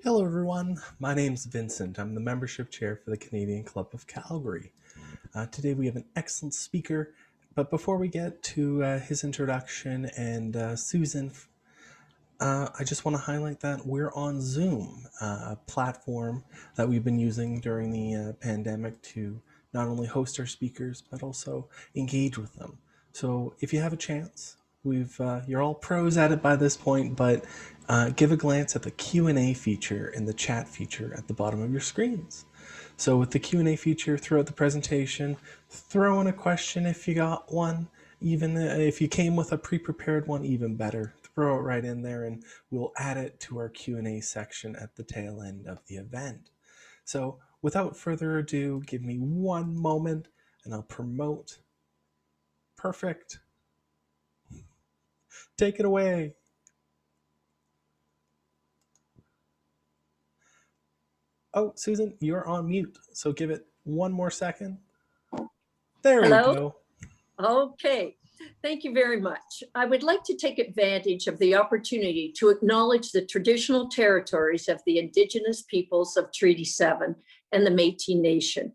Hello everyone, my name's Vincent. I'm the membership chair for the Canadian Club of Calgary. Today we have an excellent speaker, but before we get to his introduction and Susan, I just want to highlight that we're on Zoom, a platform that we've been using during the pandemic to not only host our speakers, but also engage with them. So if you have a chance, you're all pros at it by this point, but give a glance at the Q&A feature and the chat feature at the bottom of your screens. So with the Q&A feature throughout the presentation, throw in a question if you got one. Even if you came with a pre-prepared one, even better. Throw it right in there and we'll add it to our Q&A section at the tail end of the event. So without further ado, give me one moment and I'll promote. Perfect. Take it away. Oh, Susan, you're on mute, so give it one more second. There Hello? we go. Okay, thank you very much. I would like to take advantage of the opportunity to acknowledge the traditional territories of the Indigenous peoples of Treaty 7 and the Métis Nation.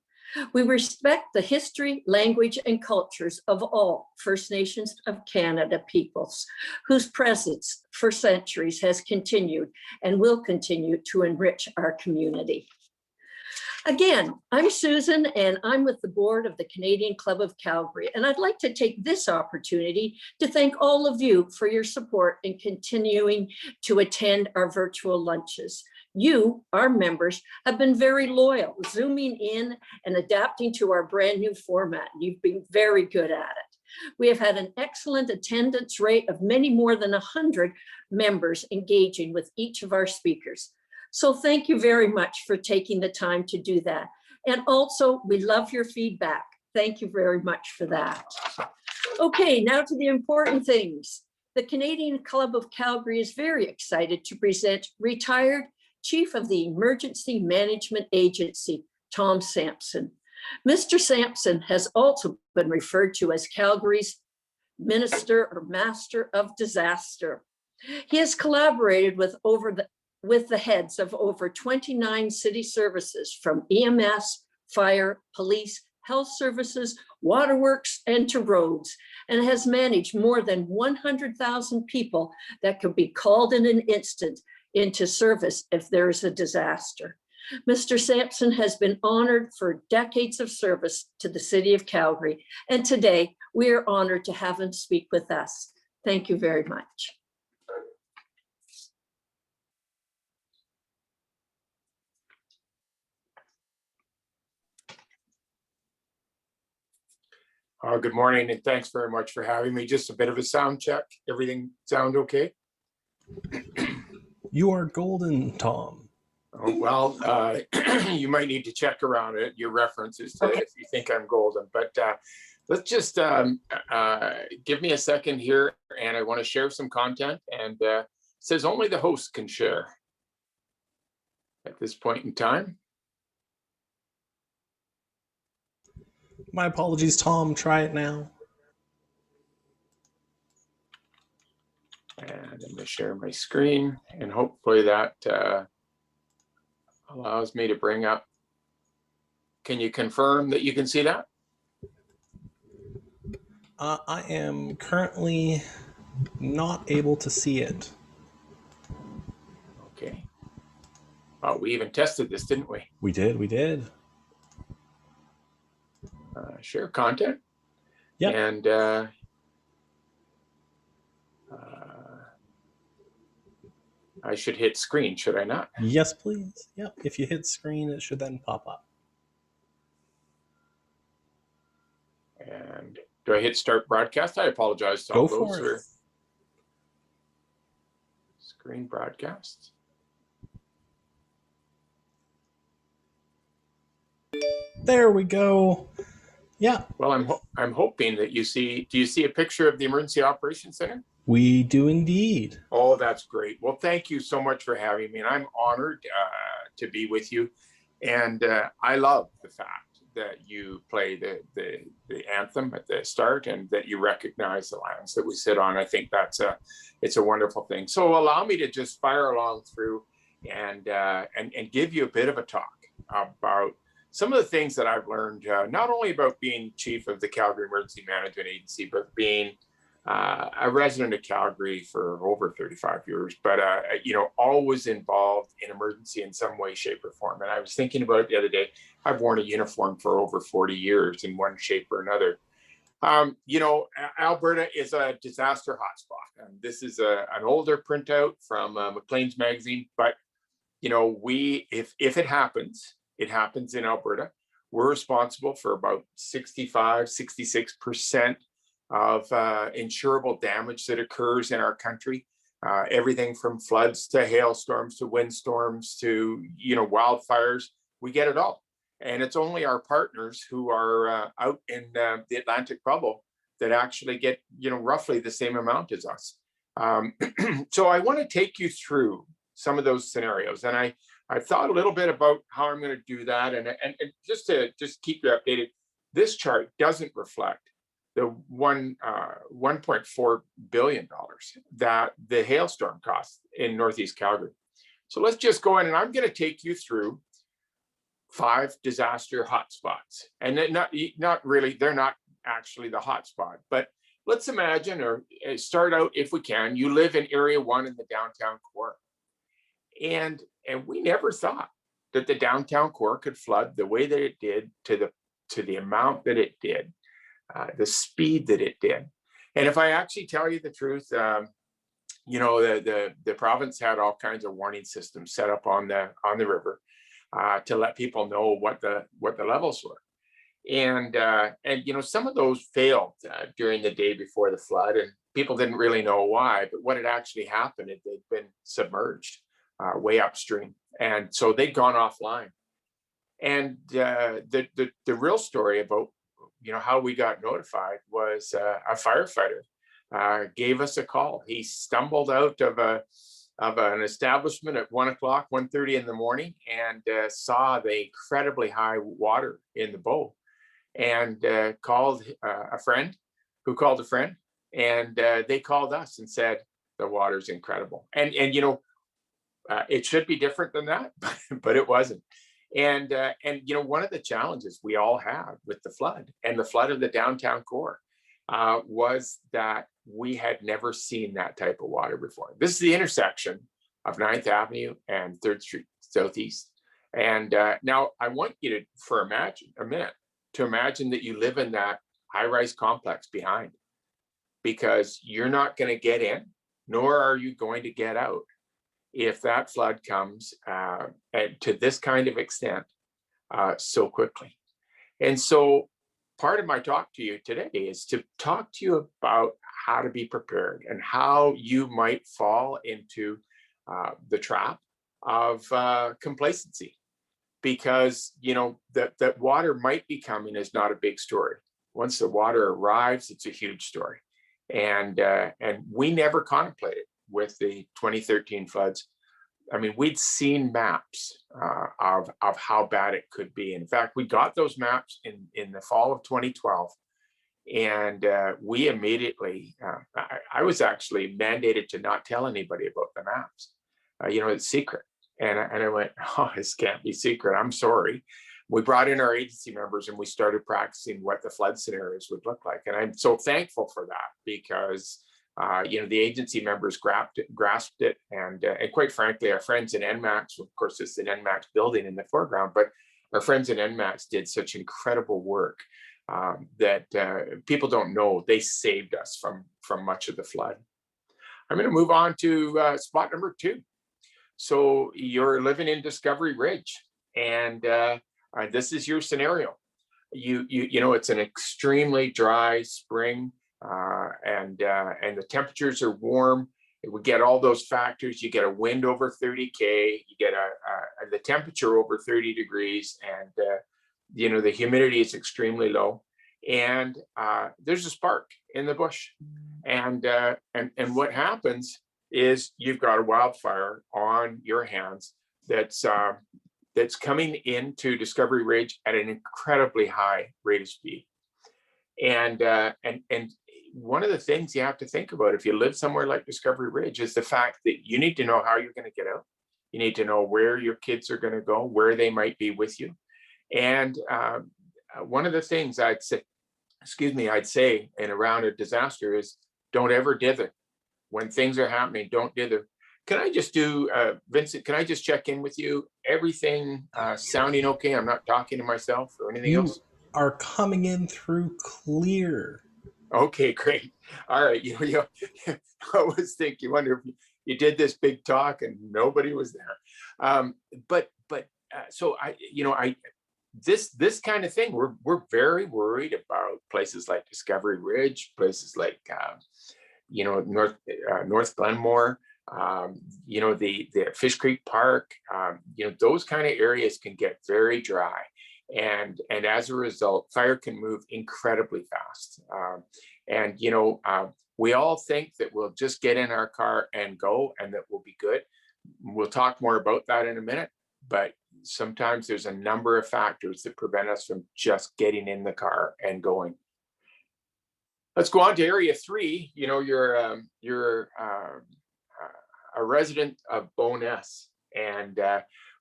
We respect the history, language, and cultures of all First Nations of Canada peoples, whose presence for centuries has continued and will continue to enrich our community. Again, I'm Susan and I'm with the board of the Canadian Club of Calgary, and I'd like to take this opportunity to thank all of you for your support in continuing to attend our virtual lunches. You, our members, have been very loyal, zooming in and adapting to our brand new format. You've been very good at it. We have had an excellent attendance rate of many more than 100 members engaging with each of our speakers. So thank you very much for taking the time to do that. And also, we love your feedback. Thank you very much for that. Okay, now to the important things. The Canadian Club of Calgary is very excited to present retired Chief of the Emergency Management Agency, Tom Sampson. Mr. Sampson has also been referred to as Calgary's Minister or Master of Disaster. He has collaborated with the heads of over 29 city services from EMS, fire, police, health services, waterworks, and to roads, and has managed more than 100,000 people that could be called in an instant into service if there is a disaster. Mr. Sampson has been honored for decades of service to the city of Calgary, and today we are honored to have him speak with us. Thank you very much. Good morning, and thanks very much for having me. Just a bit of a sound check. Everything sound okay? You are golden, Tom. Oh, well, you might need to check around it, your references to if you think I'm golden. But let's just give me a second here, and I want to share some content. And it says only the host can share at this point in time. My apologies, Tom. Try it now. And I'm going to share my screen, and hopefully that allows me to bring up. Can you confirm that you can see that? I am currently not able to see it. Okay. Oh, we even tested this, didn't we? We did. Share content. Yeah. And I should hit screen, should I not? Yes, please. Yep. If you hit screen, it should then pop up. And do I hit start broadcast? I apologize to Go all for those. it. Screen broadcast. There we go. Yeah. Well, I'm hoping that you see. Do you see a picture of the Emergency Operations Center? We do indeed. Oh, that's great. Well, thank you so much for having me, and I'm honored to be with you. And I love the fact that you play the anthem at the start, and that you recognize the lands that we sit on. I think it's a wonderful thing. So allow me to just fire along through and give you a bit of a talk about some of the things that I've learned, not only about being chief of the Calgary Emergency Management Agency, but being a resident of Calgary for over 35 years, but always involved in emergency in some way, shape, or form. And I was thinking about it the other day. I've worn a uniform for over 40 years in one shape or another. Alberta is a disaster hotspot. And this is an older printout from Maclean's magazine, but if it happens in Alberta. We're responsible for about 66% of insurable damage that occurs in our country. Everything from floods to hailstorms to windstorms to wildfires. We get it all. And it's only our partners who are out in the Atlantic bubble that actually get roughly the same amount as us. So I want to take you through some of those scenarios, and I thought a little bit about how I'm going to do that, and just to keep you updated, this chart doesn't reflect the $1.4 billion that the hailstorm cost in Northeast Calgary. So let's just go in, and I'm going to take you through 5 disaster hotspots, and not really, they're not actually the hotspot, but let's imagine, or start out if we can, you live in Area 1 in the downtown core. And we never thought that the downtown core could flood the way that it did, to the amount that it did, the speed that it did. And if I actually tell you the truth, the province had all kinds of warning systems set up on the river to let people know what the levels were. And some of those failed during the day before the flood, and people didn't really know why. But what had actually happened is they'd been submerged way upstream, and so they'd gone offline. And the real story about how we got notified was a firefighter gave us a call. He stumbled out of an establishment at 1:30 in the morning and saw the incredibly high water in the bow, and called a friend who called a friend, and they called us and said the water's incredible. And it should be different than that, but it wasn't. And one of the challenges we all had with the flood and the flood of the downtown core was that we had never seen that type of water before. This is the intersection of 9th Avenue and 3rd Street Southeast. And now I want you to, for a minute, to imagine that you live in that high-rise complex behind, because you're not going to get in, nor are you going to get out if that flood comes to this kind of extent so quickly. And so part of my talk to you today is to talk to you about how to be prepared and how you might fall into the trap of complacency, because that water might be coming is not a big story. Once the water arrives, it's a huge story. And we never contemplated with the 2013 floods. I mean, we'd seen maps of how bad it could be. In fact, we got those maps in the fall of 2012, and we immediately, I was actually mandated to not tell anybody about the maps. It's secret. And I went, oh, this can't be secret. I'm sorry. We brought in our agency members and we started practicing what the flood scenarios would look like. And I'm so thankful for that, because the agency members grasped it, and quite frankly, our friends in NMAX, of course, it's an NMAX building in the foreground, but our friends in NMAX did such incredible work that people don't know. They saved us from much of the flood. I'm going to move on to spot number 2. So you're living in Discovery Ridge, and this is your scenario. It's an extremely dry spring. And the temperatures are warm. We get all those factors. You get a wind over 30K. You get the temperature over 30 degrees, and the humidity is extremely low. And there's a spark in the bush, and what happens is you've got a wildfire on your hands that's coming into Discovery Ridge at an incredibly high rate of speed. And one of the things you have to think about if you live somewhere like Discovery Ridge is the fact that you need to know how you're going to get out. You need to know where your kids are going to go, where they might be with you. And one of the things I'd say in around a disaster is don't ever dither. When things are happening, don't dither. Can I just do, Vincent, can I just check in with you? Everything sounding okay? I'm not talking to myself or anything You else? are coming in through clear. Okay, great. All right. I always think you wonder if you did this big talk and nobody was there. So this kind of thing, we're very worried about places like Discovery Ridge, places like North Glenmore, the Fish Creek Park. Those kind of areas can get very dry, and as a result, fire can move incredibly fast. We all think that we'll just get in our car and go, and that we'll be good. We'll talk more about that in a minute, but sometimes there's a number of factors that prevent us from just getting in the car and going. Let's go on to area 3. You're a resident of Bowness, and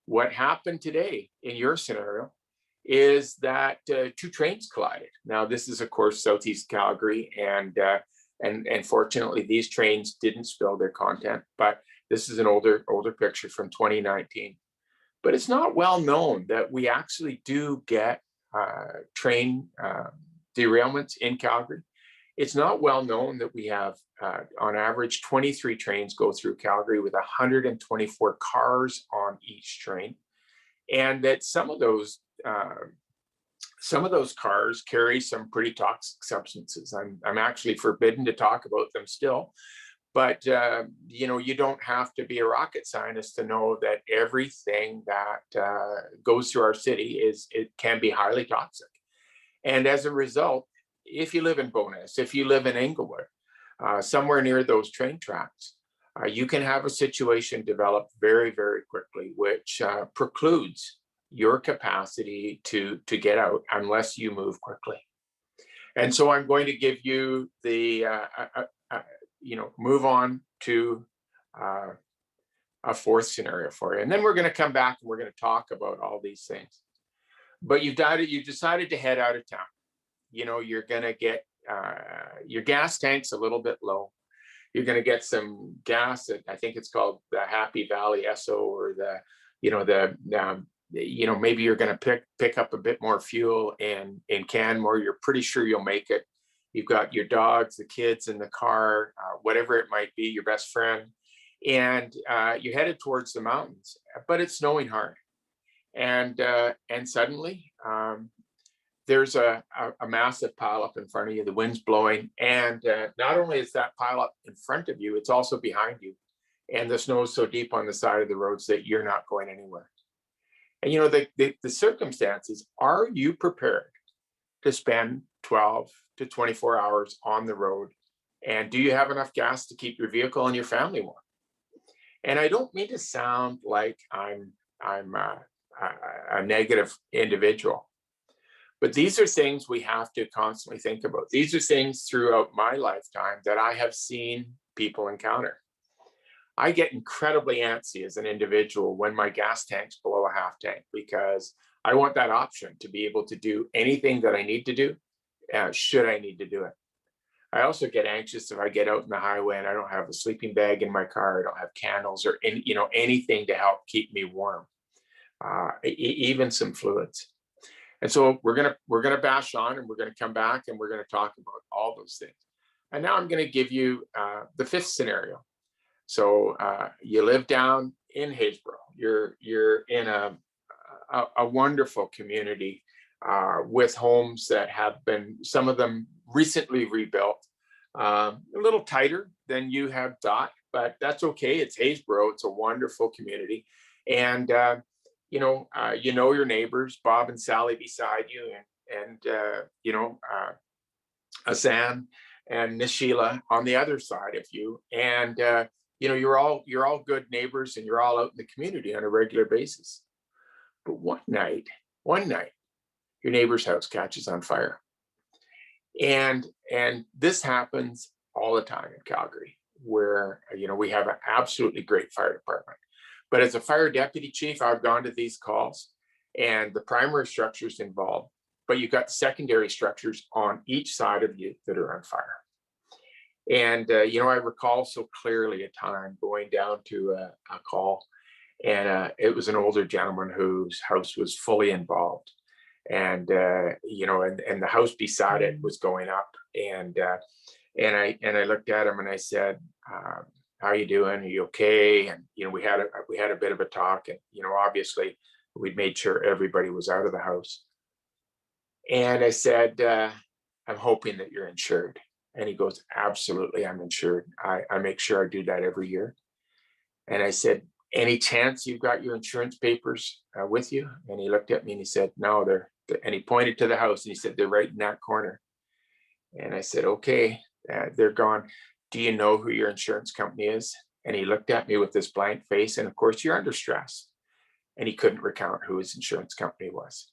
what happened today in your scenario is that 2 trains collided. Now, this is, of course, southeast Calgary, and fortunately, these trains didn't spill their content. But this is an older picture from 2019. But it's not well known that we actually do get train derailments in Calgary. It's not well known that we have, on average, 23 trains go through Calgary with 124 cars on each train, and that some of those cars carry some pretty toxic substances. I'm actually forbidden to talk about them still, but you don't have to be a rocket scientist to know that everything that goes through our city can be highly toxic, and as a result, if you live in Bowness, if you live in Englewood, somewhere near those train tracks, you can have a situation develop very, very quickly, which precludes your capacity to get out unless you move quickly. And so I'm going to give you the, move on to a 4th scenario for you. And then we're going to come back and we're going to talk about all these things. But you've decided to head out of town. You're going to get your gas tank's a little bit low. You're going to get some gas that I think it's called the Happy Valley Esso, or maybe you're going to pick up a bit more fuel in Canmore. You're pretty sure you'll make it. You've got your dogs, the kids in the car, whatever it might be, your best friend, and you're headed towards the mountains, but it's snowing hard, and suddenly there's a massive pileup in front of you. The wind's blowing, and not only is that pileup in front of you, it's also behind you, and the snow is so deep on the side of the roads that you're not going anywhere. And the circumstances, are you prepared to spend 12 to 24 hours on the road? And do you have enough gas to keep your vehicle and your family warm? And I don't mean to sound like I'm a negative individual, but these are things we have to constantly think about. These are things throughout my lifetime that I have seen people encounter. I get incredibly antsy as an individual when my gas tank's below a half tank, because I want that option to be able to do anything that I need to do, should I need to do it. I also get anxious if I get out in the highway and I don't have a sleeping bag in my car, I don't have candles or anything to help keep me warm, even some fluids. And so we're gonna bash on, and we're gonna come back and we're gonna talk about all those things. And now I'm gonna give you the 5th scenario. So you live down in Haysboro. You're in a wonderful community with homes that have been, some of them recently rebuilt, a little tighter than you have thought, but that's okay. It's Haysboro. It's a wonderful community, and your neighbors, Bob and Sally beside you, and Asan and Nishila on the other side of you, and you're all good neighbors, and you're all out in the community on a regular basis. But one night, your neighbor's house catches on fire, and this happens all the time in Calgary, where we have an absolutely great fire department. But as a fire deputy chief, I've gone to these calls, and the primary structure's involved, but you've got secondary structures on each side of you that are on fire. And, I recall so clearly a time going down to a call, and it was an older gentleman whose house was fully involved. And, and the house beside it was going up. And I looked at him and I said, how you doing? Are you okay? And, we had a bit of a talk, and, obviously we'd made sure everybody was out of the house. And I said, I'm hoping that you're insured. And he goes, absolutely, I'm insured. I make sure I do that every year. And I said, any chance you've got your insurance papers with you? And he looked at me and he said, no, and he pointed to the house and he said, they're right in that corner. And I said, okay, they're gone. Do you know who your insurance company is? And he looked at me with this blank face. And of course, you're under stress. And he couldn't recount who his insurance company was.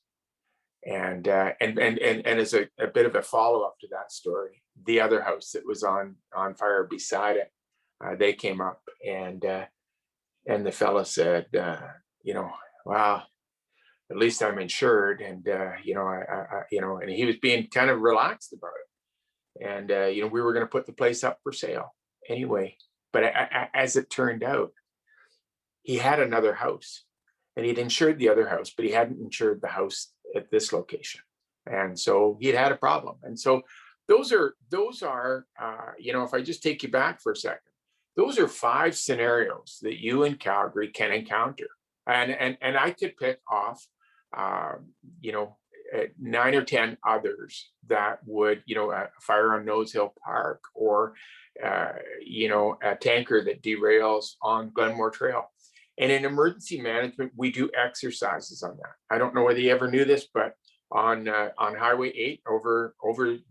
And as a bit of a follow-up to that story, the other house that was on fire beside it, they came up, and the fella said, wow, at least I'm insured. And and he was being kind of relaxed about it. And we were going to put the place up for sale anyway. But as it turned out, he had another house, and he'd insured the other house, but he hadn't insured the house at this location. And so he'd had a problem. And so those are if I just take you back for a second, those are 5 scenarios that you in Calgary can encounter. And I could pick off 9 or 10 others that would, a fire on Nose Hill Park, or a tanker that derails on Glenmore Trail. And in emergency management, we do exercises on that. I don't know whether you ever knew this, but on Highway 8 over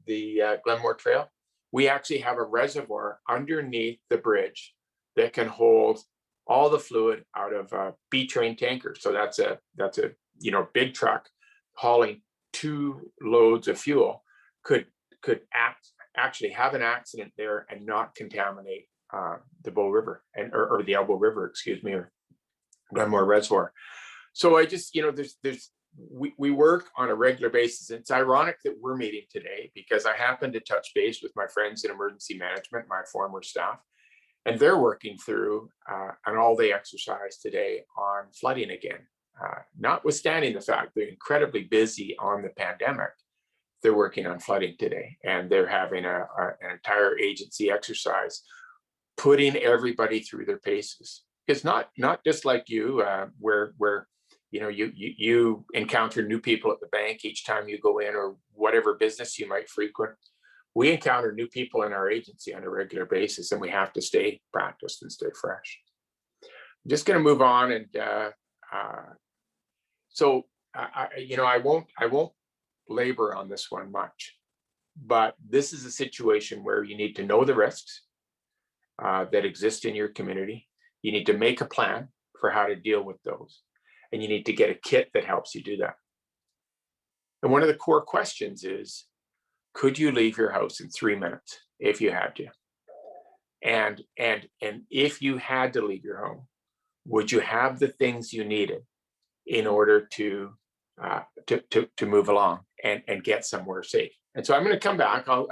the Glenmore Trail, we actually have a reservoir underneath the bridge that can hold all the fluid out of a B-train tanker. So that's a big truck hauling 2 loads of fuel could actually have an accident there and not contaminate the Bow River or the Elbow River, excuse me, or Glenmore Reservoir. So I just, we work on a regular basis. It's ironic that we're meeting today because I happen to touch base with my friends in emergency management, my former staff, and they're working through an all-day exercise today on flooding again. Notwithstanding the fact they're incredibly busy on the pandemic, they're working on flooding today, and they're having an entire agency exercise, putting everybody through their paces. Because not just like you, where you encounter new people at the bank each time you go in, or whatever business you might frequent. We encounter new people in our agency on a regular basis, and we have to stay practiced and stay fresh. I'm just going to move on, and so I won't labor on this one much, but this is a situation where you need to know the risks that exist in your community. You need to make a plan for how to deal with those, and you need to get a kit that helps you do that. And one of the core questions is, could you leave your house in 3 minutes if you had to? And if you had to leave your home, would you have the things you needed in order to move along and get somewhere safe? And so I'm going to come back. I'll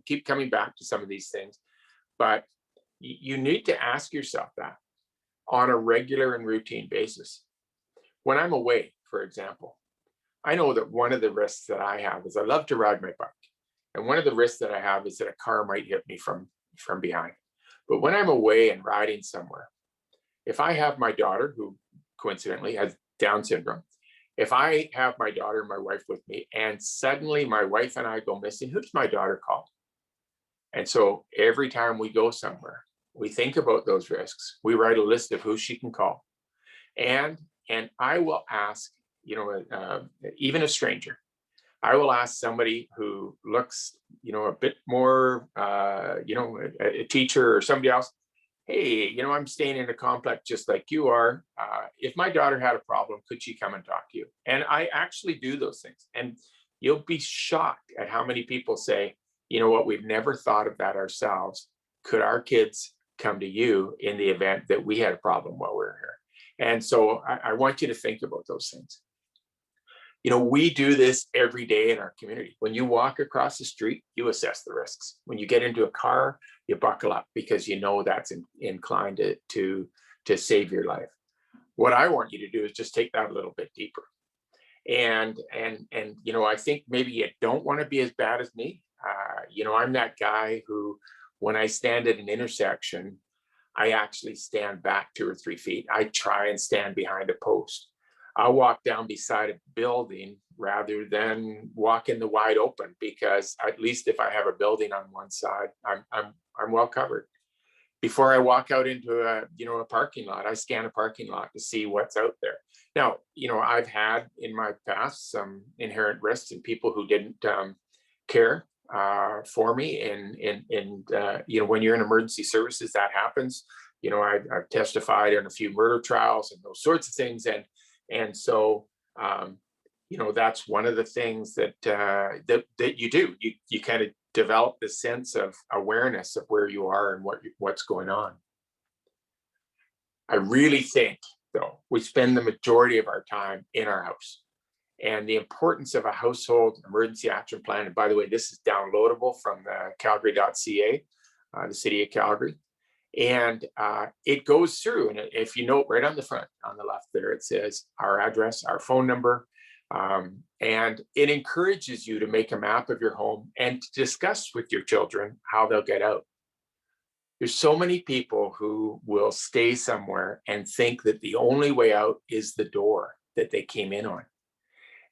keep coming back to some of these things, but you need to ask yourself that on a regular and routine basis. When I'm away, for example, I know that one of the risks that I have is I love to ride my bike. And one of the risks that I have is that a car might hit me from behind. But when I'm away and riding somewhere, if I have my daughter, who coincidentally has Down syndrome, if I have my daughter and my wife with me, and suddenly my wife and I go missing, who does my daughter call? And so every time we go somewhere, we think about those risks. We write a list of who she can call. And I will ask, even a stranger, I will ask somebody who looks, a bit more, a teacher or somebody else, hey, I'm staying in a complex just like you are. If my daughter had a problem, could she come and talk to you? And I actually do those things. And you'll be shocked at how many people say, you know what, we've never thought of that ourselves. Could our kids come to you in the event that we had a problem while we were here? And so I want you to think about those things. You know, we do this every day in our community. When you walk across the street, you assess the risks. When you get into a car, you buckle up because you know that's inclined to save your life. What I want you to do is just take that a little bit deeper. And you know, I think maybe you don't want to be as bad as me. You know, I'm that guy who, when I stand at an intersection, I actually stand back 2 or 3 feet. I try and stand behind a post. I'll walk down beside a building rather than walk in the wide open, because at least if I have a building on one side, I'm well covered. Before I walk out into a parking lot, I scan a parking lot to see what's out there. Now, you know, I've had in my past some inherent risks and people who didn't care for me. And you know, when you're in emergency services, that happens. You know, I've testified in a few murder trials and those sorts of things. And so, you know, that's one of the things that you do. You kind of develop this sense of awareness of where you are and what's going on. I really think, though, we spend the majority of our time in our house. And the importance of a household emergency action plan, and by the way, this is downloadable from the calgary.ca, the city of Calgary. And it goes through, and if you note right on the front, on the left there, it says our address, our phone number, and it encourages you to make a map of your home and to discuss with your children how they'll get out. There's so many people who will stay somewhere and think that the only way out is the door that they came in on.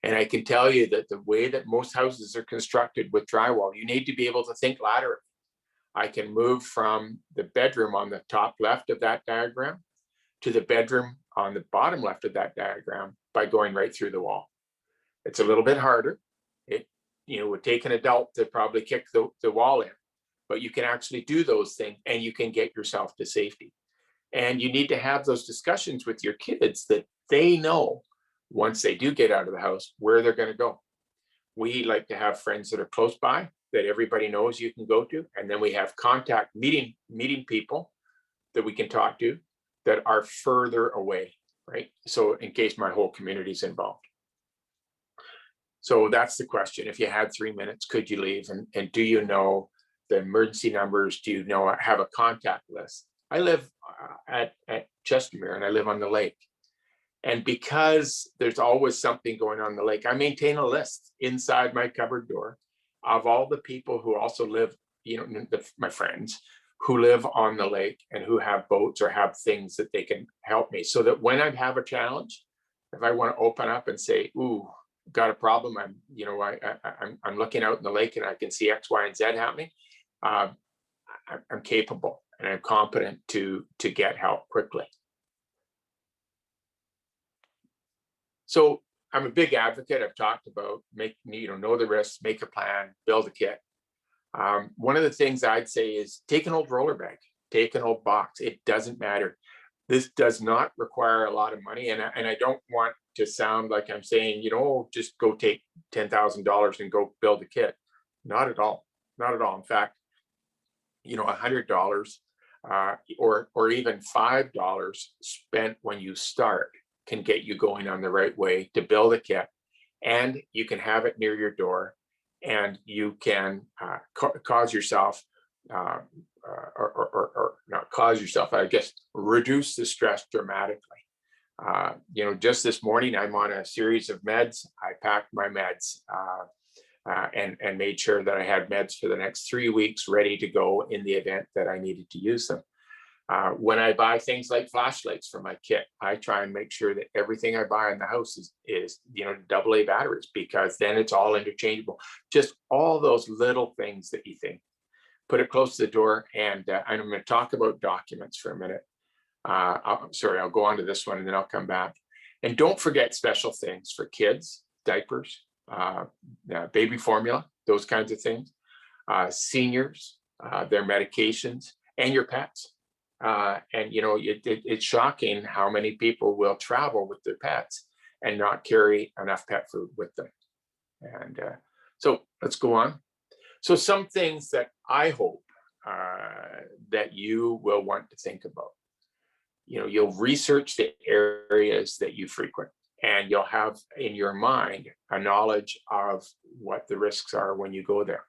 And I can tell you that the way that most houses are constructed with drywall, you need to be able to think laterally. I can move from the bedroom on the top left of that diagram to the bedroom on the bottom left of that diagram by going right through the wall. It's a little bit harder. It, you know, would take an adult to probably kick the wall in, but you can actually do those things and you can get yourself to safety. And you need to have those discussions with your kids that they know once they do get out of the house where they're going to go. We like to have friends that are close by that everybody knows you can go to. And then we have contact meeting people that we can talk to that are further away, right? So in case my whole community is involved. So that's the question. If you had 3 minutes, could you leave? And do you know the emergency numbers? Do you know, have a contact list? I live at Chestermere and I live on the lake. And because there's always something going on the lake, I maintain a list inside my cupboard door of all the people who also live, you know, my friends who live on the lake and who have boats or have things that they can help me, so that when I have a challenge, if I want to open up and say, ooh, got a problem, I'm looking out in the lake and I can see X, Y, and Z happening, I'm capable and I'm competent to get help quickly. So I'm a big advocate. I've talked about know the risks, make a plan, build a kit. One of the things I'd say is take an old roller bag, take an old box. It doesn't matter. This does not require a lot of money. And I don't want to sound like I'm saying, you know, just go take $10,000 and go build a kit. Not at all. Not at all. In fact, you know, $100 or even $5 spent when you start can get you going on the right way to build a kit. And you can have it near your door, and you can cause yourself, or not cause yourself, I guess, reduce the stress dramatically. You know, just this morning, I'm on a series of meds. I packed my meds and made sure that I had meds for the next 3 weeks ready to go in the event that I needed to use them. When I buy things like flashlights for my kit, I try and make sure that everything I buy in the house is you know, AA batteries, because then it's all interchangeable. Just all those little things that you think. Put it close to the door. And I'm going to talk about documents for a minute. I'll go on to this one and then I'll come back. And don't forget special things for kids: diapers, baby formula, those kinds of things, seniors, their medications, and your pets. And you know, it's shocking how many people will travel with their pets and not carry enough pet food with them. And so let's go on. So some things that I hope that you will want to think about. you'll research the areas that you frequent, and you'll have in your mind a knowledge of what the risks are when you go there.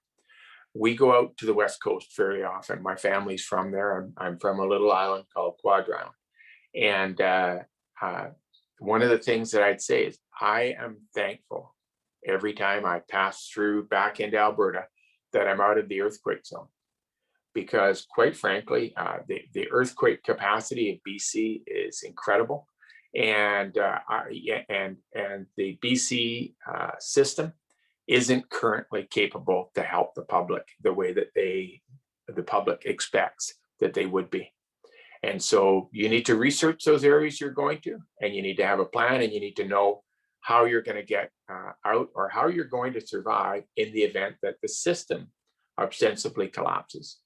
We go out to the West Coast fairly often. My family's from there. I'm from a little island called Quadround. And one of the things that I'd say is I am thankful every time I pass through back into Alberta that I'm out of the earthquake zone. Because quite frankly, the earthquake capacity of BC is incredible. And the BC system isn't currently capable to help the public the way that the public expects that they would be. And so you need to research those areas you're going to, and you need to have a plan, and you need to know how you're going to get out, or how you're going to survive in the event that the system ostensibly collapses.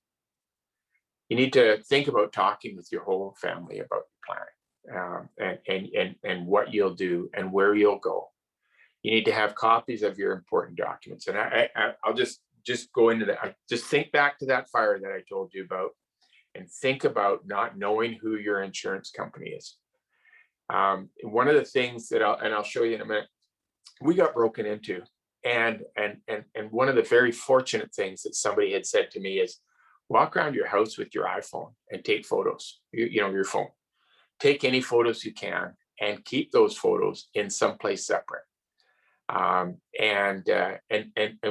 You need to think about talking with your whole family about your planning, and what you'll do and where you'll go. You need to have copies of your important documents. And I'll just go into that. Just think back to that fire that I told you about, and think about not knowing who your insurance company is. One of the things that I'll show you in a minute, we got broken into, and one of the very fortunate things that somebody had said to me is, walk around your house with your iPhone and take photos. Your phone. Take any photos you can and keep those photos in someplace separate. And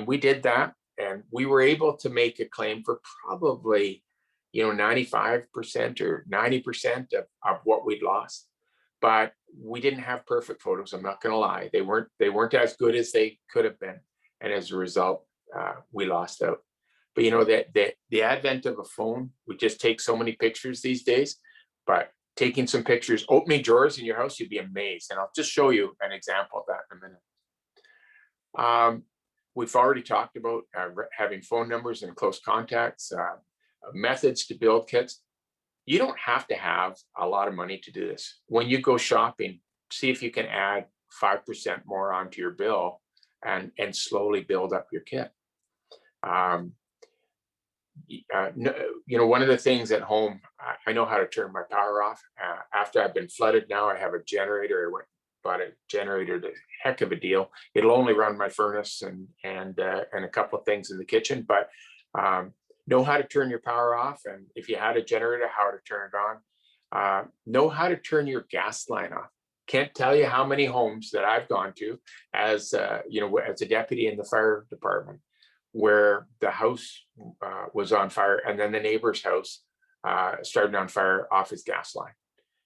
we did that, and we were able to make a claim for probably 95% or 90% of what we'd lost. But we didn't have perfect photos. I'm not going to lie; they weren't as good as they could have been, and as a result, we lost out. But the advent of a phone, we just take so many pictures these days. But taking some pictures, opening drawers in your house, you'd be amazed. And I'll just show you an example of that in a minute. We've already talked about having phone numbers and close contacts, methods to build kits. You don't have to have a lot of money to do this. When you go shopping, see if you can add 5% more onto your bill and slowly build up your kit. One of the things at home, I know how to turn my power off. After I've been flooded now, I have a generator. I went and bought a generator, the heck of a deal. It'll only run my furnace and a couple of things in the kitchen, but know how to turn your power off. And if you had a generator, how to turn it on. Know how to turn your gas line off. Can't tell you how many homes that I've gone to as a deputy in the fire department, where the house was on fire, and then the neighbor's house started on fire off his gas line.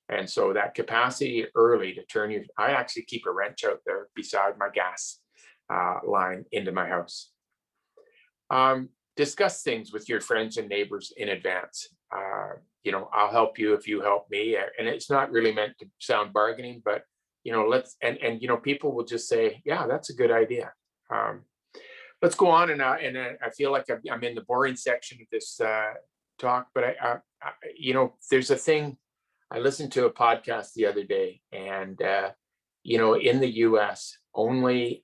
And so that capacity early to turn I actually keep a wrench out there beside my gas line into my house. Discuss things with your friends and neighbors in advance. I'll help you if you help me. And it's not really meant to sound bargaining, but people will just say, yeah, that's a good idea. Let's go on, and I feel like I'm in the boring section of this talk, but there's a thing. I listened to a podcast the other day, and in the U.S., only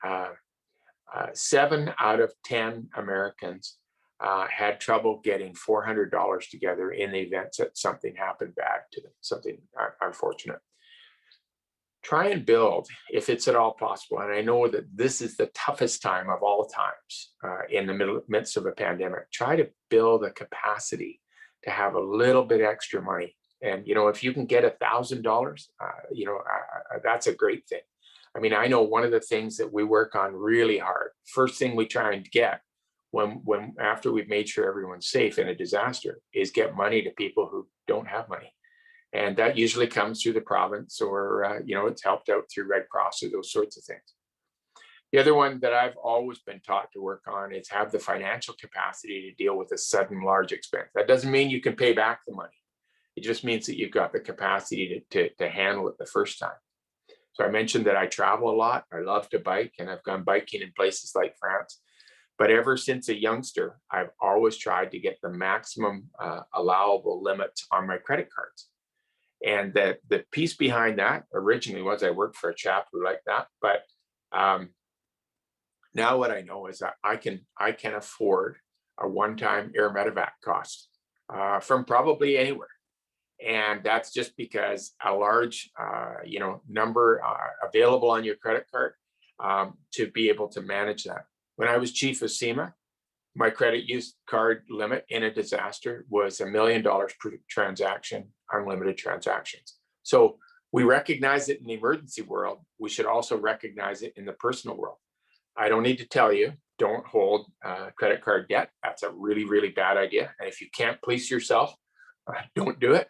7 out of 10 Americans had trouble getting $400 together in the event that something happened bad to them, something unfortunate. Try and build, if it's at all possible. And I know that this is the toughest time of all times in the midst of a pandemic. Try to build a capacity to have a little bit extra money. And, if you can get $1,000, that's a great thing. I mean, I know one of the things that we work on really hard, first thing we try and get when after we've made sure everyone's safe in a disaster, is get money to people who don't have money. And that usually comes through the province, or, it's helped out through Red Cross or those sorts of things. The other one that I've always been taught to work on is have the financial capacity to deal with a sudden large expense. That doesn't mean you can pay back the money. It just means that you've got the capacity to handle it the first time. So I mentioned that I travel a lot. I love to bike, and I've gone biking in places like France. But ever since a youngster, I've always tried to get the maximum allowable limits on my credit cards. And the piece behind that originally was I worked for a chap who liked that. But now what I know is that I can afford a one-time air medevac cost from probably anywhere. And that's just because a large, number available on your credit card to be able to manage that. When I was chief of SEMA, my credit use card limit in a disaster was $1 million per transaction, unlimited transactions. So we recognize it in the emergency world. We should also recognize it in the personal world. I don't need to tell you, don't hold credit card debt. That's a really, really bad idea. And if you can't police yourself, don't do it.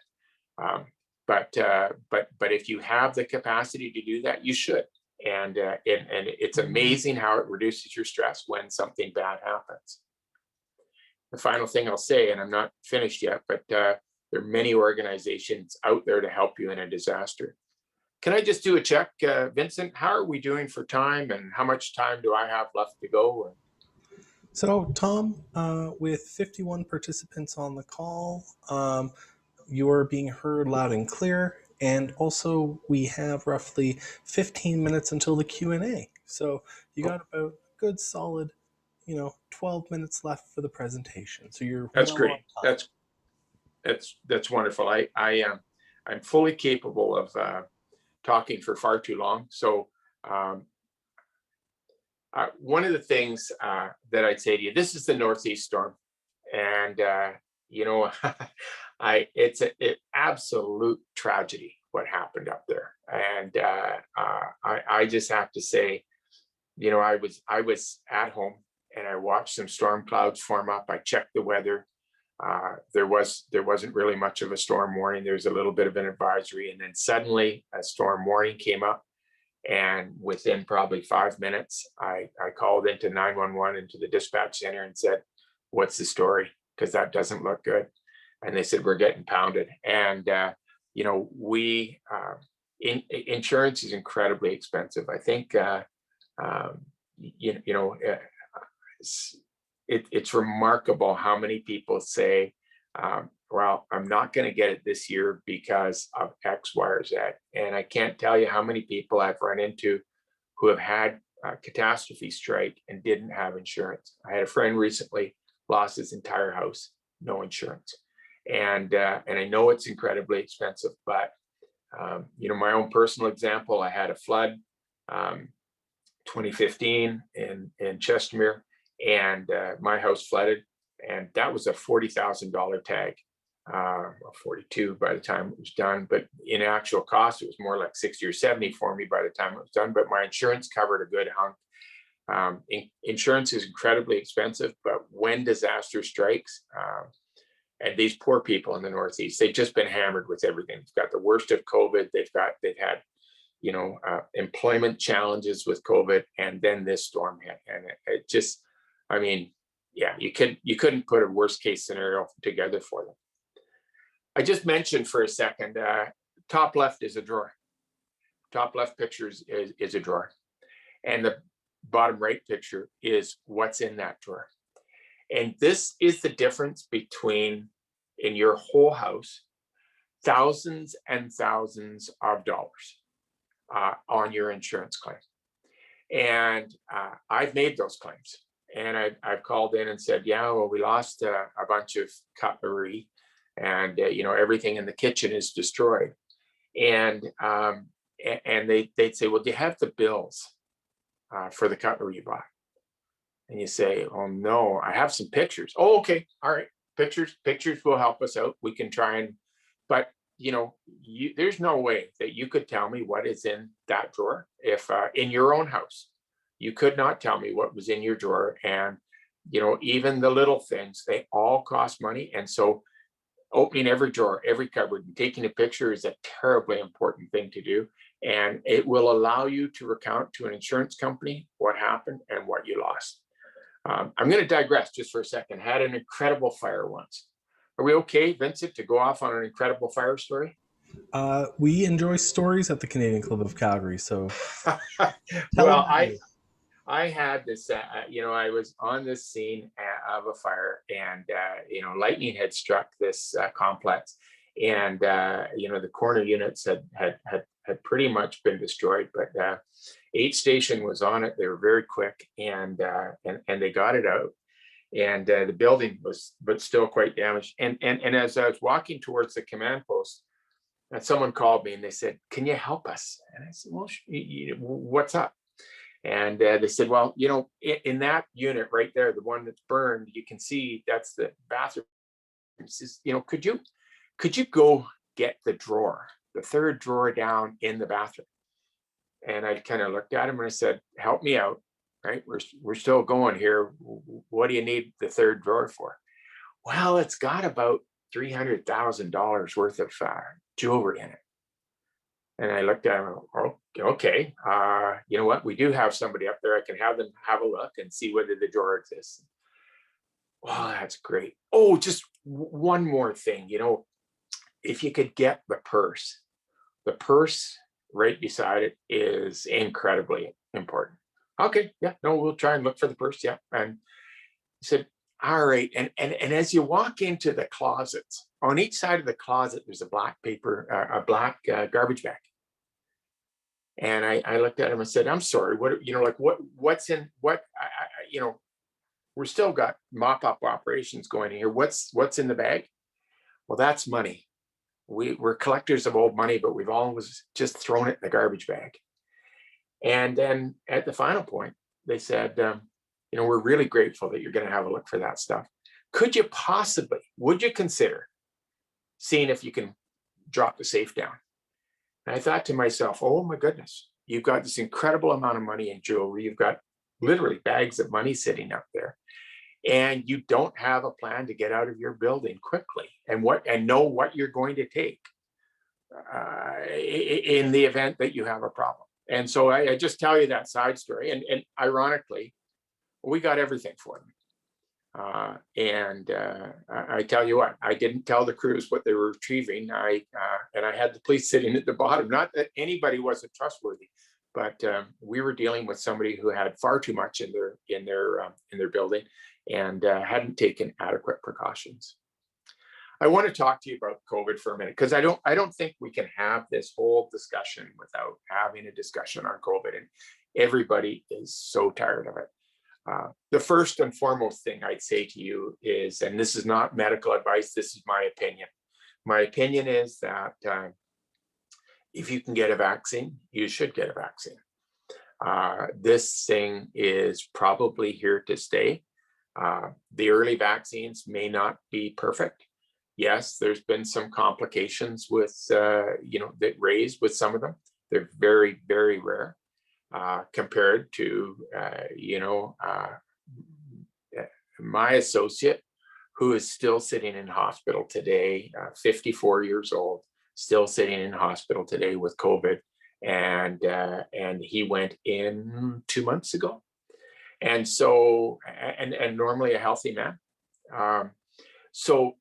But if you have the capacity to do that, you should. And it's amazing how it reduces your stress when something bad happens. The final thing I'll say, and I'm not finished yet, but there are many organizations out there to help you in a disaster. Can I just do a check, Vincent? How are we doing for time, and how much time do I have left to go? So, Tom, with 51 participants on the call, you're being heard loud and clear. And also, we have roughly 15 minutes until the Q&A. So you got about a good solid, 12 minutes left for the presentation. So you're That's well great. on time. That's wonderful. I'm fully capable of talking for far too long. So one of the things that I'd say to you, this is the Northeast storm, and it's an absolute tragedy what happened up there. And I just have to say, I was at home and I watched some storm clouds form up. I checked the weather. There wasn't really much of a storm warning. There was a little bit of an advisory, and then suddenly a storm warning came up. And within probably 5 minutes, I called into 911, into the dispatch center, and said, "What's the story? Because that doesn't look good." And they said, "We're getting pounded." And insurance is incredibly expensive. I think it's remarkable how many people say, well, I'm not going to get it this year because of X, Y, or Z. And I can't tell you how many people I've run into who have had a catastrophe strike and didn't have insurance. I had a friend recently lost his entire house, no insurance. And I know it's incredibly expensive, but my own personal example, I had a flood 2015 in Chestermere, and my house flooded, and that was a $40,000 tag, or 42 by the time it was done. But in actual cost, it was more like 60 or 70 for me by the time it was done. But my insurance covered a good hunk. Insurance is incredibly expensive, but when disaster strikes, and these poor people in the Northeast, they've just been hammered with everything. They've got the worst of COVID. They've had employment challenges with COVID, and then this storm hit, and it just, you couldn't put a worst case scenario together for them. I just mentioned for a second, top left is a drawer. Top left picture is a drawer, and the bottom right picture is what's in that drawer. And this is the difference between, in your whole house, thousands and thousands of dollars on your insurance claim. And I've made those claims, and I've called in and said, yeah, well, we lost a bunch of cutlery, and everything in the kitchen is destroyed. And they'd say, well, do you have the bills for the cutlery you bought? And you say, oh no, I have some pictures. Oh, okay, all right, pictures will help us out. We can try and, but there's no way that you could tell me what is in that drawer. If in your own house, you could not tell me what was in your drawer. And even the little things, they all cost money. And so opening every drawer, every cupboard, and taking a picture is a terribly important thing to do. And it will allow you to recount to an insurance company what happened and what you lost. I'm going to digress just for a second. Had an incredible fire once. Are we okay, Vincent, to go off on an incredible fire story? We enjoy stories at the Canadian Club of Calgary, so well, I had this, I was on this scene of a fire, and lightning had struck this complex, and the corner units had pretty much been destroyed, but 8 Station was on it. They were very quick, and they got it out. and the building was, but still quite damaged. And as I was walking towards the command post, someone called me and they said, "Can you help us?" And I said, "Well, what's up?" And they said, "Well, in that unit right there, the one that's burned, you can see that's the bathroom." He says, could you go get the drawer, the third drawer down in the bathroom?" And I kind of looked at him and I said, "Help me out, right? We're still going here. What do you need the third drawer for?" "Well, it's got about $300,000 worth of jewelry in it." And I looked at him, "Oh, okay. You know what? We do have somebody up there. I can have them have a look and see whether the drawer exists." "Oh, that's great. Oh, just one more thing, if you could get the purse right beside it is incredibly important." "Okay, yeah, no, we'll try and look for the purse." Yeah. And he said, "All right." And as you walk into the closets, on each side of the closet, there's a black garbage bag. And I looked at him and said, "I'm sorry, what's in what, we're still got mop-up operations going here. What's in the bag?" "Well, that's money. We're collectors of old money, but we've always just thrown it in the garbage bag." And then at the final point, they said, "We're really grateful that you're going to have a look for that stuff. Would you consider seeing if you can drop the safe down?" And I thought to myself, oh my goodness, you've got this incredible amount of money in jewelry. You've got literally bags of money sitting up there, and you don't have a plan to get out of your building quickly and know what you're going to take in the event that you have a problem. And so I just tell you that side story. And ironically, we got everything for them. I tell you what, I didn't tell the crews what they were retrieving. And I had the police sitting at the bottom. Not that anybody wasn't trustworthy, but we were dealing with somebody who had far too much in their building and hadn't taken adequate precautions. I want to talk to you about COVID for a minute, because I don't think we can have this whole discussion without having a discussion on COVID, and everybody is so tired of it. The first and foremost thing I'd say to you is, and this is not medical advice, this is my opinion. My opinion is that if you can get a vaccine, you should get a vaccine. This thing is probably here to stay. The early vaccines may not be perfect. Yes, there's been some complications with, that raised with some of them. They're very, very rare. Compared to, my associate, who is still sitting in hospital today, 54 years old, still sitting in hospital today with COVID, and he went in 2 months ago, and so and normally a healthy man. So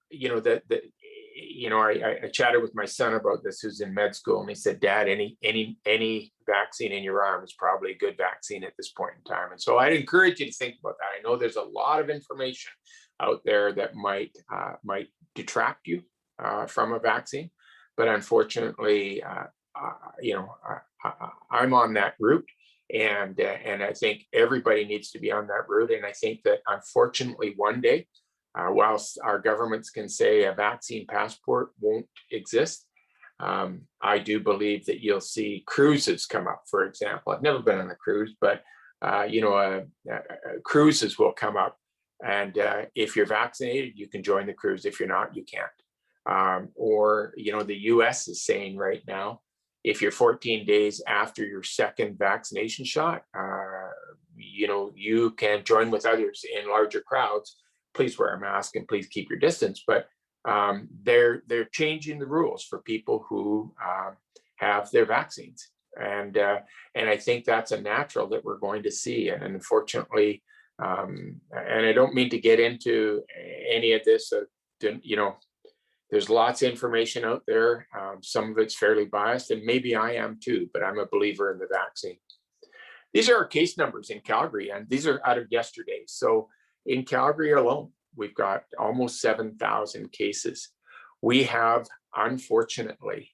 I chatted with my son about this, who's in med school, and he said, "Dad, any vaccine in your arm is probably a good vaccine at this point in time." And so I'd encourage you to think about that. I know there's a lot of information out there that might detract you from a vaccine, but unfortunately, I'm on that route, and I think everybody needs to be on that route. And I think that unfortunately, one day, whilst our governments can say a vaccine passport won't exist, I do believe that you'll see cruises come up, for example. I've never been on a cruise, but cruises will come up. And if you're vaccinated, you can join the cruise. If you're not, you can't. Or the US is saying right now, if you're 14 days after your second vaccination shot, you can join with others in larger crowds. Please wear a mask and please keep your distance. But they're changing the rules for people who have their vaccines, and I think that's a natural that we're going to see. And unfortunately, and I don't mean to get into any of this. There's lots of information out there. Some of it's fairly biased, and maybe I am too. But I'm a believer in the vaccine. These are our case numbers in Calgary, and these are out of yesterday. So in Calgary alone, we've got almost 7,000 cases. We have, unfortunately,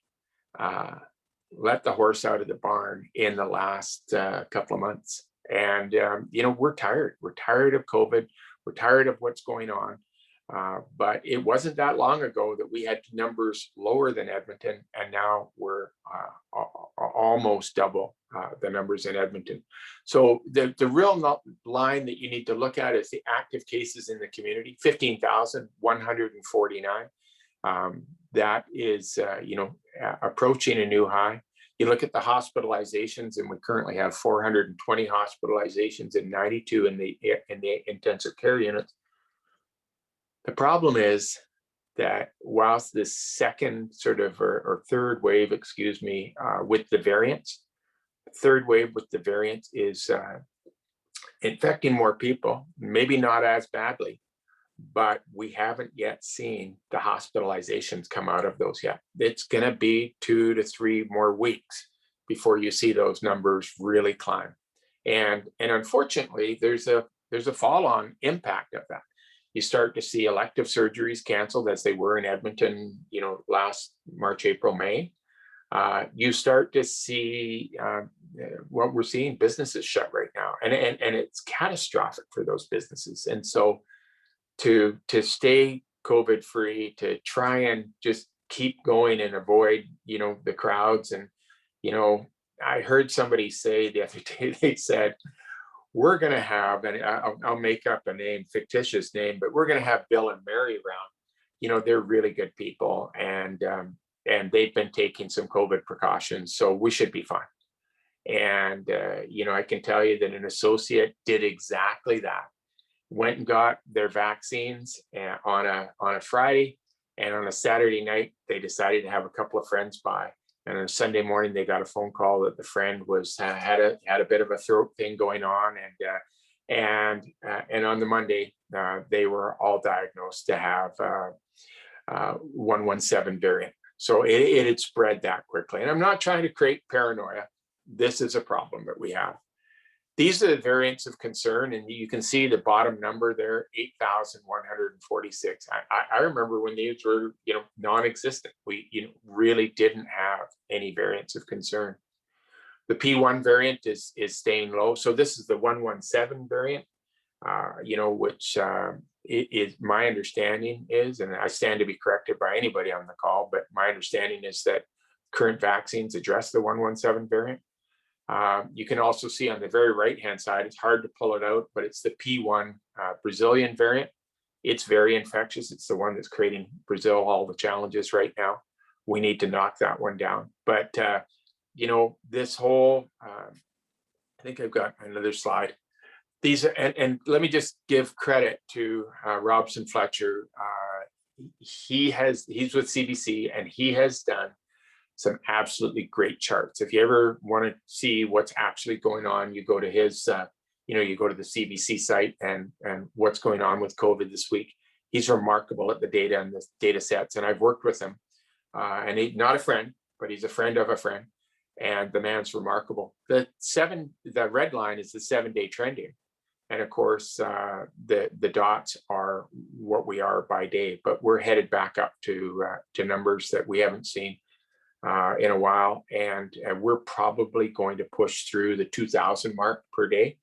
let the horse out of the barn in the last couple of months. And, we're tired. We're tired of COVID. We're tired of what's going on. But it wasn't that long ago that we had numbers lower than Edmonton, and now we're almost double the numbers in Edmonton. So the real line that you need to look at is the active cases in the community, 15,149. That is, approaching a new high. You look at the hospitalizations, and we currently have 420 hospitalizations and 92 in the intensive care units. The problem is that whilst the second sort of or third wave, with the variants, third wave with the variants is infecting more people, maybe not as badly, but we haven't yet seen the hospitalizations come out of those yet. It's going to be 2 to 3 more weeks before you see those numbers really climb. And unfortunately, there's a fall-on impact of that. You start to see elective surgeries canceled, as they were in Edmonton, last March, April, May. You start to see what we're seeing, businesses shut right now, and it's catastrophic for those businesses. And so to stay COVID free, to try and just keep going and avoid, the crowds. And, I heard somebody say the other day, they said, we're going to have, and I'll make up a name, fictitious name, but we're going to have Bill and Mary around. They're really good people, and they've been taking some COVID precautions, so we should be fine. And, I can tell you that an associate did exactly that. Went and got their vaccines on a Friday, and on a Saturday night, they decided to have a couple of friends by. And on Sunday morning, they got a phone call that the friend was had a bit of a throat thing going on, and on the Monday, they were all diagnosed to have 117 variant. So it had spread that quickly. And I'm not trying to create paranoia. This is a problem that we have. These are the variants of concern, and you can see the bottom number there, 8,146. I remember when these were, non-existent. We really didn't have any variants of concern. The P1 variant is staying low. So this is the 117 variant, which is my understanding is, and I stand to be corrected by anybody on the call, but my understanding is that current vaccines address the 117 variant. You can also see on the very right-hand side, it's hard to pull it out, but it's the P1 Brazilian variant. It's very infectious. It's the one that's creating Brazil all the challenges right now. We need to knock that one down. But, this whole, I think I've got another slide. These are, and let me just give credit to Robson Fletcher. He's with CBC, and he has done some absolutely great charts. If you ever want to see what's actually going on, you go to his, you go to the CBC site and what's going on with COVID this week. He's remarkable at the data and the data sets, and I've worked with him. And he's not a friend, but he's a friend of a friend, and the man's remarkable. The red line is the 7-day trending, and of course the dots are what we are by day. But we're headed back up to numbers that we haven't seen in a while, and we're probably going to push through the 2,000 mark per day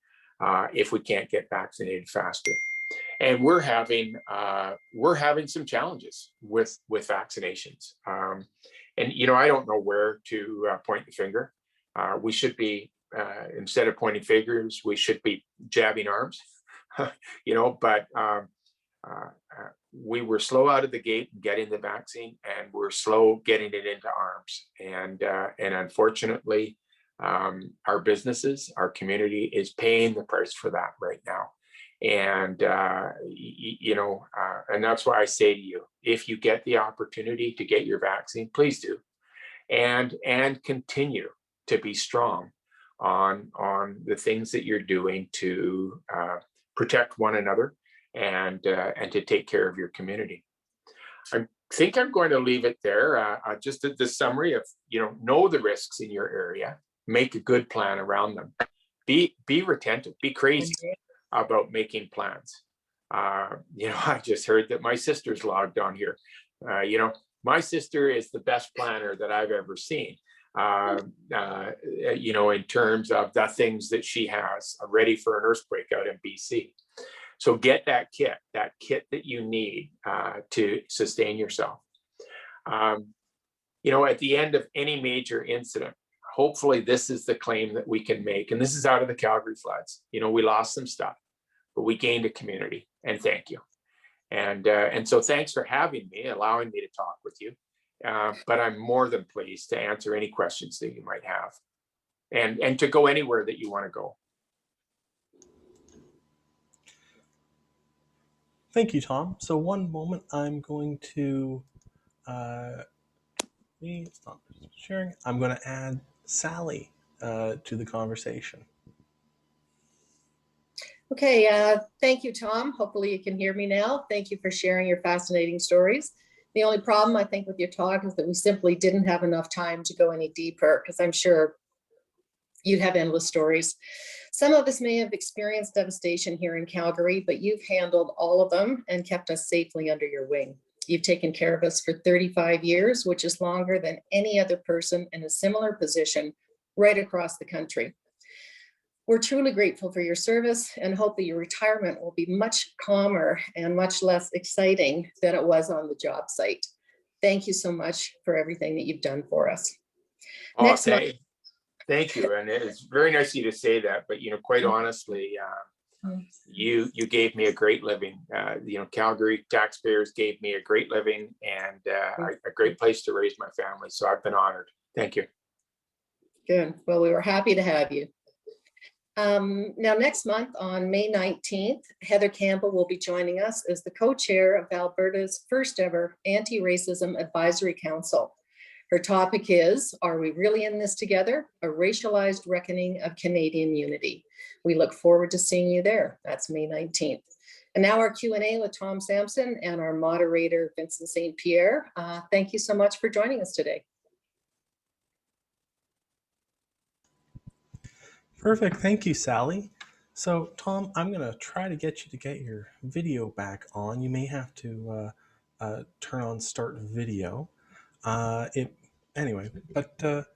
if we can't get vaccinated faster. And we're having some challenges with vaccinations, and I don't know where to point the finger. We should be instead of pointing fingers, we should be jabbing arms, But we were slow out of the gate getting the vaccine, and we're slow getting it into arms. And unfortunately, our businesses, our community is paying the price for that right now. And, and that's why I say to you, if you get the opportunity to get your vaccine, please do. And continue to be strong on the things that you're doing to protect one another and to take care of your community. I think I'm going to leave it there. Just the summary of, know the risks in your area, make a good plan around them, be retentive, be crazy about making plans. I just heard that my sister's logged on here. My sister is the best planner that I've ever seen. In terms of the things that she has ready for an earthquake out in BC. So get that kit that you need to sustain yourself. At the end of any major incident, hopefully this is the claim that we can make. And this is out of the Calgary floods. We lost some stuff, but we gained a community, and thank you. And so thanks for having me, allowing me to talk with you. But I'm more than pleased to answer any questions that you might have, and to go anywhere that you want to go. Thank you, Tom. So one moment, I'm going to stop sharing. I'm going to add Sally to the conversation. Okay, thank you, Tom. Hopefully you can hear me now. Thank you for sharing your fascinating stories. The only problem, I think, with your talk is that we simply didn't have enough time to go any deeper, because I'm sure you'd have endless stories. Some of us may have experienced devastation here in Calgary, but you've handled all of them and kept us safely under your wing. You've taken care of us for 35 years, which is longer than any other person in a similar position right across the country. We're truly grateful for your service and hope that your retirement will be much calmer and much less exciting than it was on the job site. Thank you so much for everything that you've done for us. Next month. Thank you. And it's very nice of you to say that, but quite honestly, you gave me a great living. Calgary taxpayers gave me a great living and a great place to raise my family. So I've been honored. Thank you. Good. Well, we were happy to have you. Now, next month on May 19th, Heather Campbell will be joining us as the co-chair of Alberta's first ever Anti-Racism Advisory Council. Her topic is, Are We Really in This Together? A Racialized Reckoning of Canadian Unity. We look forward to seeing you there. That's May 19th. And now our Q&A with Tom Sampson and our moderator, Vincent St. Pierre. Thank you so much for joining us today. Perfect. Thank you, Sally. So, Tom, I'm going to try to get you to get your video back on. You may have to turn on start video. Anyway, but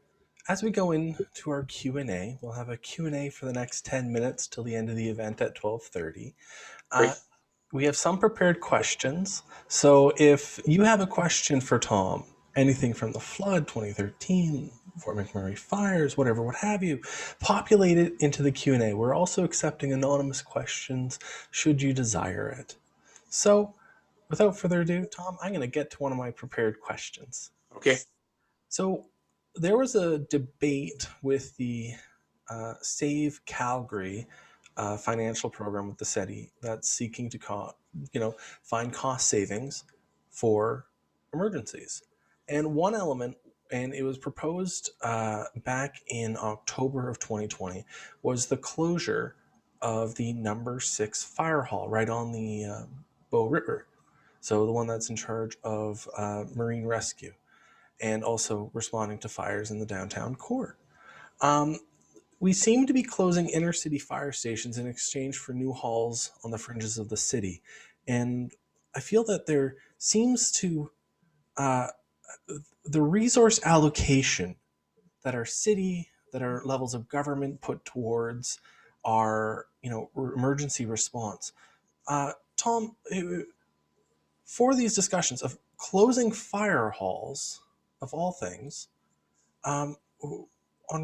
as we go into our Q&A, we'll have a Q&A for the next 10 minutes till the end of the event at 12:30. We have some prepared questions. So if you have a question for Tom, anything from the flood, 2013, Fort McMurray fires, whatever, what have you, populate it into the Q&A. We're also accepting anonymous questions should you desire it. So without further ado, Tom, I'm going to get to one of my prepared questions. Okay. So there was a debate with the Save Calgary financial program with the city that's seeking to find cost savings for emergencies. And one element, and it was proposed back in October of 2020, was the closure of the number 6 fire hall right on the Bow River. So the one that's in charge of marine rescue and also responding to fires in the downtown core. We seem to be closing inner city fire stations in exchange for new halls on the fringes of the city. And I feel that there seems to, the resource allocation that our city, that our levels of government put towards our, emergency response. Tom, for these discussions of closing fire halls, of all things, on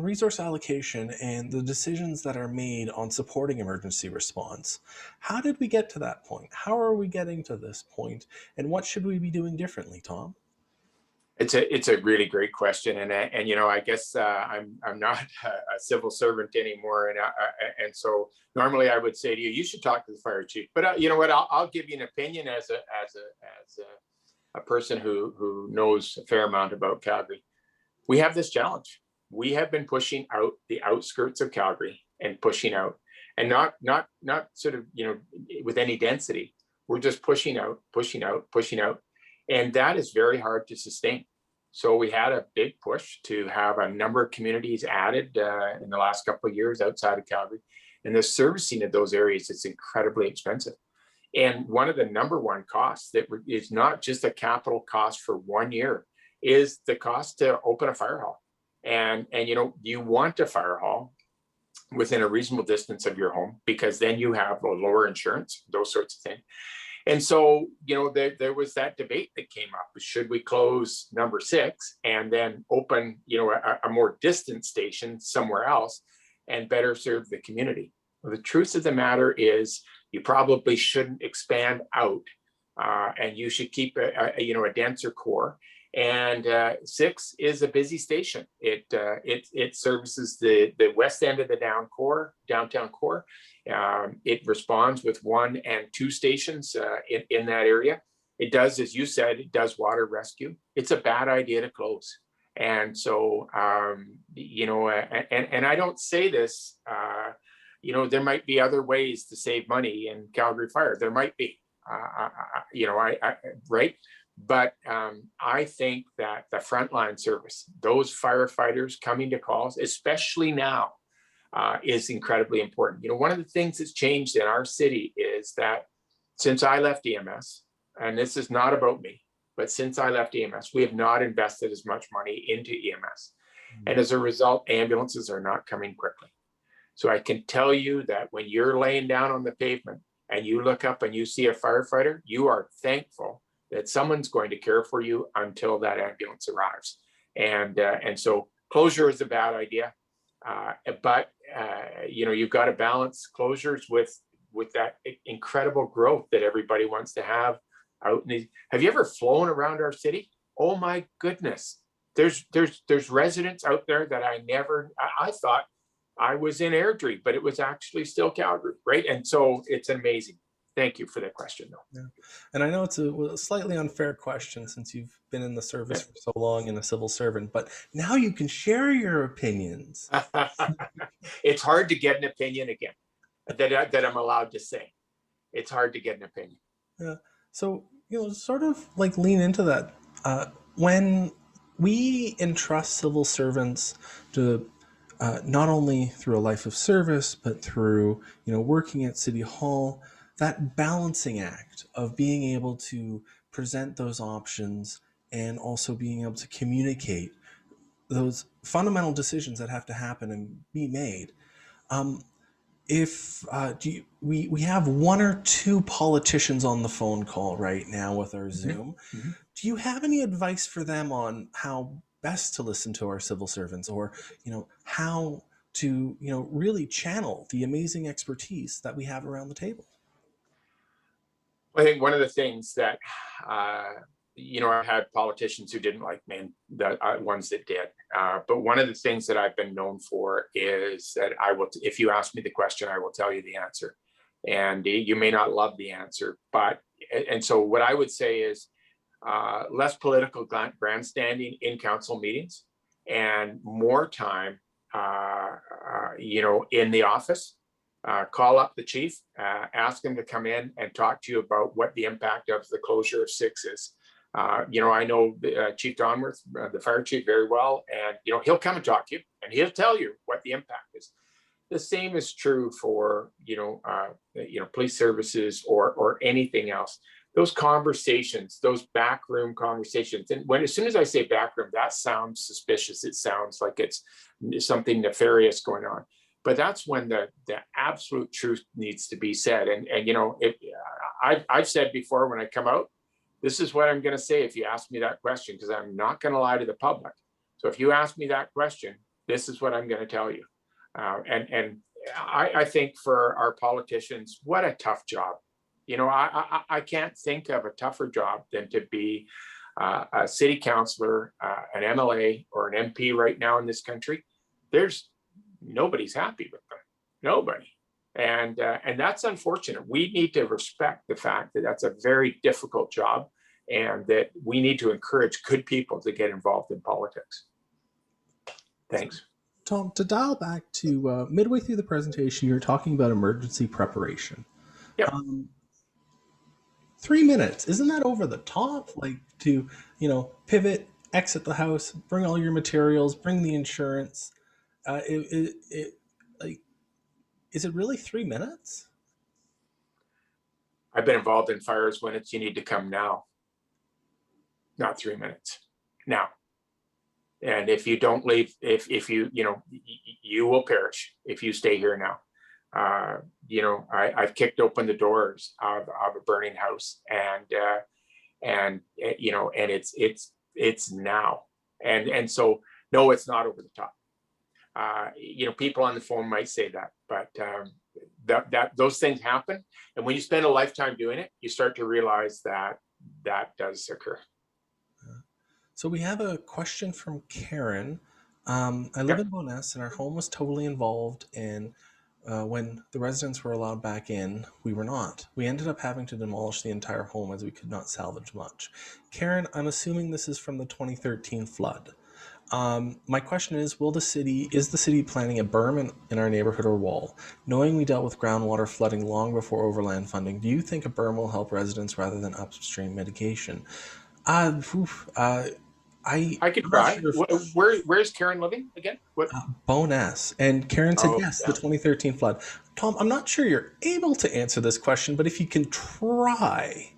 resource allocation and the decisions that are made on supporting emergency response, how did we get to that point? How are we getting to this point? And what should we be doing differently, Tom? It's a really great question, and I guess I'm not a civil servant anymore, and so normally I would say to you, you should talk to the fire chief. But you know what? I'll give you an opinion as a person who knows a fair amount about Calgary. We have this challenge. We have been pushing out the outskirts of Calgary and pushing out, and not sort of with any density. We're just pushing out, and that is very hard to sustain. So we had a big push to have a number of communities added in the last couple of years outside of Calgary, and the servicing of those areas is incredibly expensive. And one of the number one costs that is not just a capital cost for 1 year is the cost to open a fire hall. And you want a fire hall within a reasonable distance of your home, because then you have a lower insurance, those sorts of things. And so, there was that debate that came up. Should we close number 6 and then open, a more distant station somewhere else and better serve the community? Well, the truth of the matter is you probably shouldn't expand out, and you should keep a denser core. And 6 is a busy station. It services the west end of the downtown core. It responds with 1 and 2 stations in that area. It does, as you said, it does water rescue. It's a bad idea to close. And so, and I don't say this, there might be other ways to save money in Calgary Fire. There might be, right? But I think that the frontline service, those firefighters coming to calls, especially now, is incredibly important. One of the things that's changed in our city is that since I left EMS, and this is not about me, but since I left EMS, we have not invested as much money into EMS. And as a result, ambulances are not coming quickly. So I can tell you that when you're laying down on the pavement and you look up and you see a firefighter, you are thankful that someone's going to care for you until that ambulance arrives. And so closure is a bad idea, but you've got to balance closures with that incredible growth that everybody wants to have out. Have you ever flown around our city? Oh my goodness, there's residents out there that I thought I was in Airdrie, but it was actually still Calgary, right? And so it's amazing. Thank you for that question, though. Yeah. And I know it's a slightly unfair question since you've been in the service for so long and a civil servant, but now you can share your opinions. It's hard to get an opinion again that I'm allowed to say. It's hard to get an opinion. Yeah. So, sort of like lean into that. When we entrust civil servants to not only through a life of service, but through, working at City Hall, that balancing act of being able to present those options and also being able to communicate those fundamental decisions that have to happen and be made. We have 1 or 2 politicians on the phone call right now with our Zoom. Mm-hmm. Do you have any advice for them on how best to listen to our civil servants, or how to really channel the amazing expertise that we have around the table? I think one of the things that I had politicians who didn't like me, and the ones that did. But one of the things that I've been known for is that if you ask me the question, I will tell you the answer. And you may not love the answer, and so what I would say is less political grandstanding in council meetings and more time, in the office. Call up the chief, ask him to come in and talk to you about what the impact of the closure of 6 is. I know Chief Donworth, the fire chief, very well, and he'll come and talk to you, and he'll tell you what the impact is. The same is true for police services or anything else. Those conversations, those backroom conversations, and as soon as I say backroom, that sounds suspicious. It sounds like it's something nefarious going on. But that's when the absolute truth needs to be said. And I've said before, when I come out, this is what I'm going to say if you ask me that question, because I'm not going to lie to the public. So if you ask me that question, this is what I'm going to tell you. And I think for our politicians, what a tough job. I can't think of a tougher job than to be a city councillor, an MLA, or an MP right now in this country. Nobody's happy with them. Nobody. And that's unfortunate. We need to respect the fact that that's a very difficult job, and that we need to encourage good people to get involved in politics. Thanks. Tom, to dial back to midway through the presentation, you were talking about emergency preparation. Yep. 3 minutes, isn't that over the top? Like to, pivot, exit the house, bring all your materials, bring the insurance. Is it really 3 minutes? I've been involved in fires when you need to come now, not 3 minutes. Now, And if you don't leave, if you, you will perish if you stay here now. I've kicked open the doors of a burning house, and it's now. And so, no, it's not over the top. People on the phone might say that, but that those things happen. And when you spend a lifetime doing it, you start to realize that does occur. So we have a question from Karen. I live in Bowness, and our home was totally involved in when the residents were allowed back in. We were not. We ended up having to demolish the entire home as we could not salvage much. Karen, I'm assuming this is from the 2013 flood. My question is, is the city planning a berm in our neighborhood or wall? Knowing we dealt with groundwater flooding long before overland funding, do you think a berm will help residents rather than upstream mitigation? I could I'm not try. sure if Where's Karen living again? What? Bonus. And Karen said, Oh, yes, yeah. the 2013 flood. Tom, I'm not sure you're able to answer this question, but if you can try.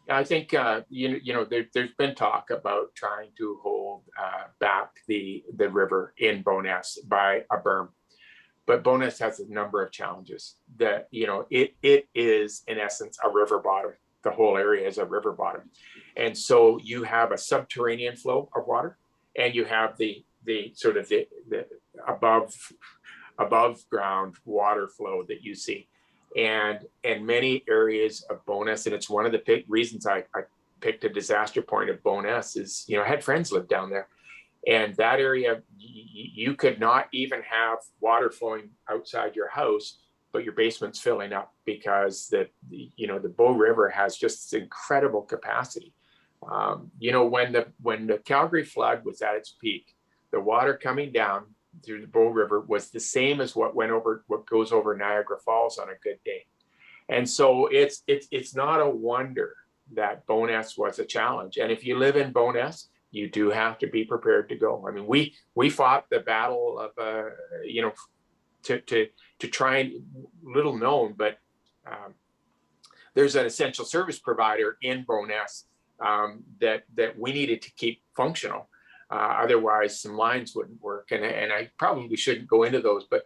I think there's been talk about trying to hold back the river in Bowness by a berm, but Bowness has a number of challenges. That it is in essence a river bottom. The whole area is a river bottom, and so you have a subterranean flow of water, and you have the sort of the above ground water flow that you see. And many areas of Bowness, and it's one of the reasons I picked a disaster point of Bowness is, I had friends live down there, and that area, you could not even have water flowing outside your house, but your basement's filling up because the Bow River has just this incredible capacity. When the Calgary flood was at its peak, the water coming down through the Bow River was the same as what goes over Niagara Falls on a good day. And so it's not a wonder that Bowness was a challenge. And if you live in Bowness, you do have to be prepared to go. I mean, we fought the battle of to try and, little known, but there's an essential service provider in Bowness that we needed to keep functional. Otherwise, some lines wouldn't work. And I probably shouldn't go into those, but,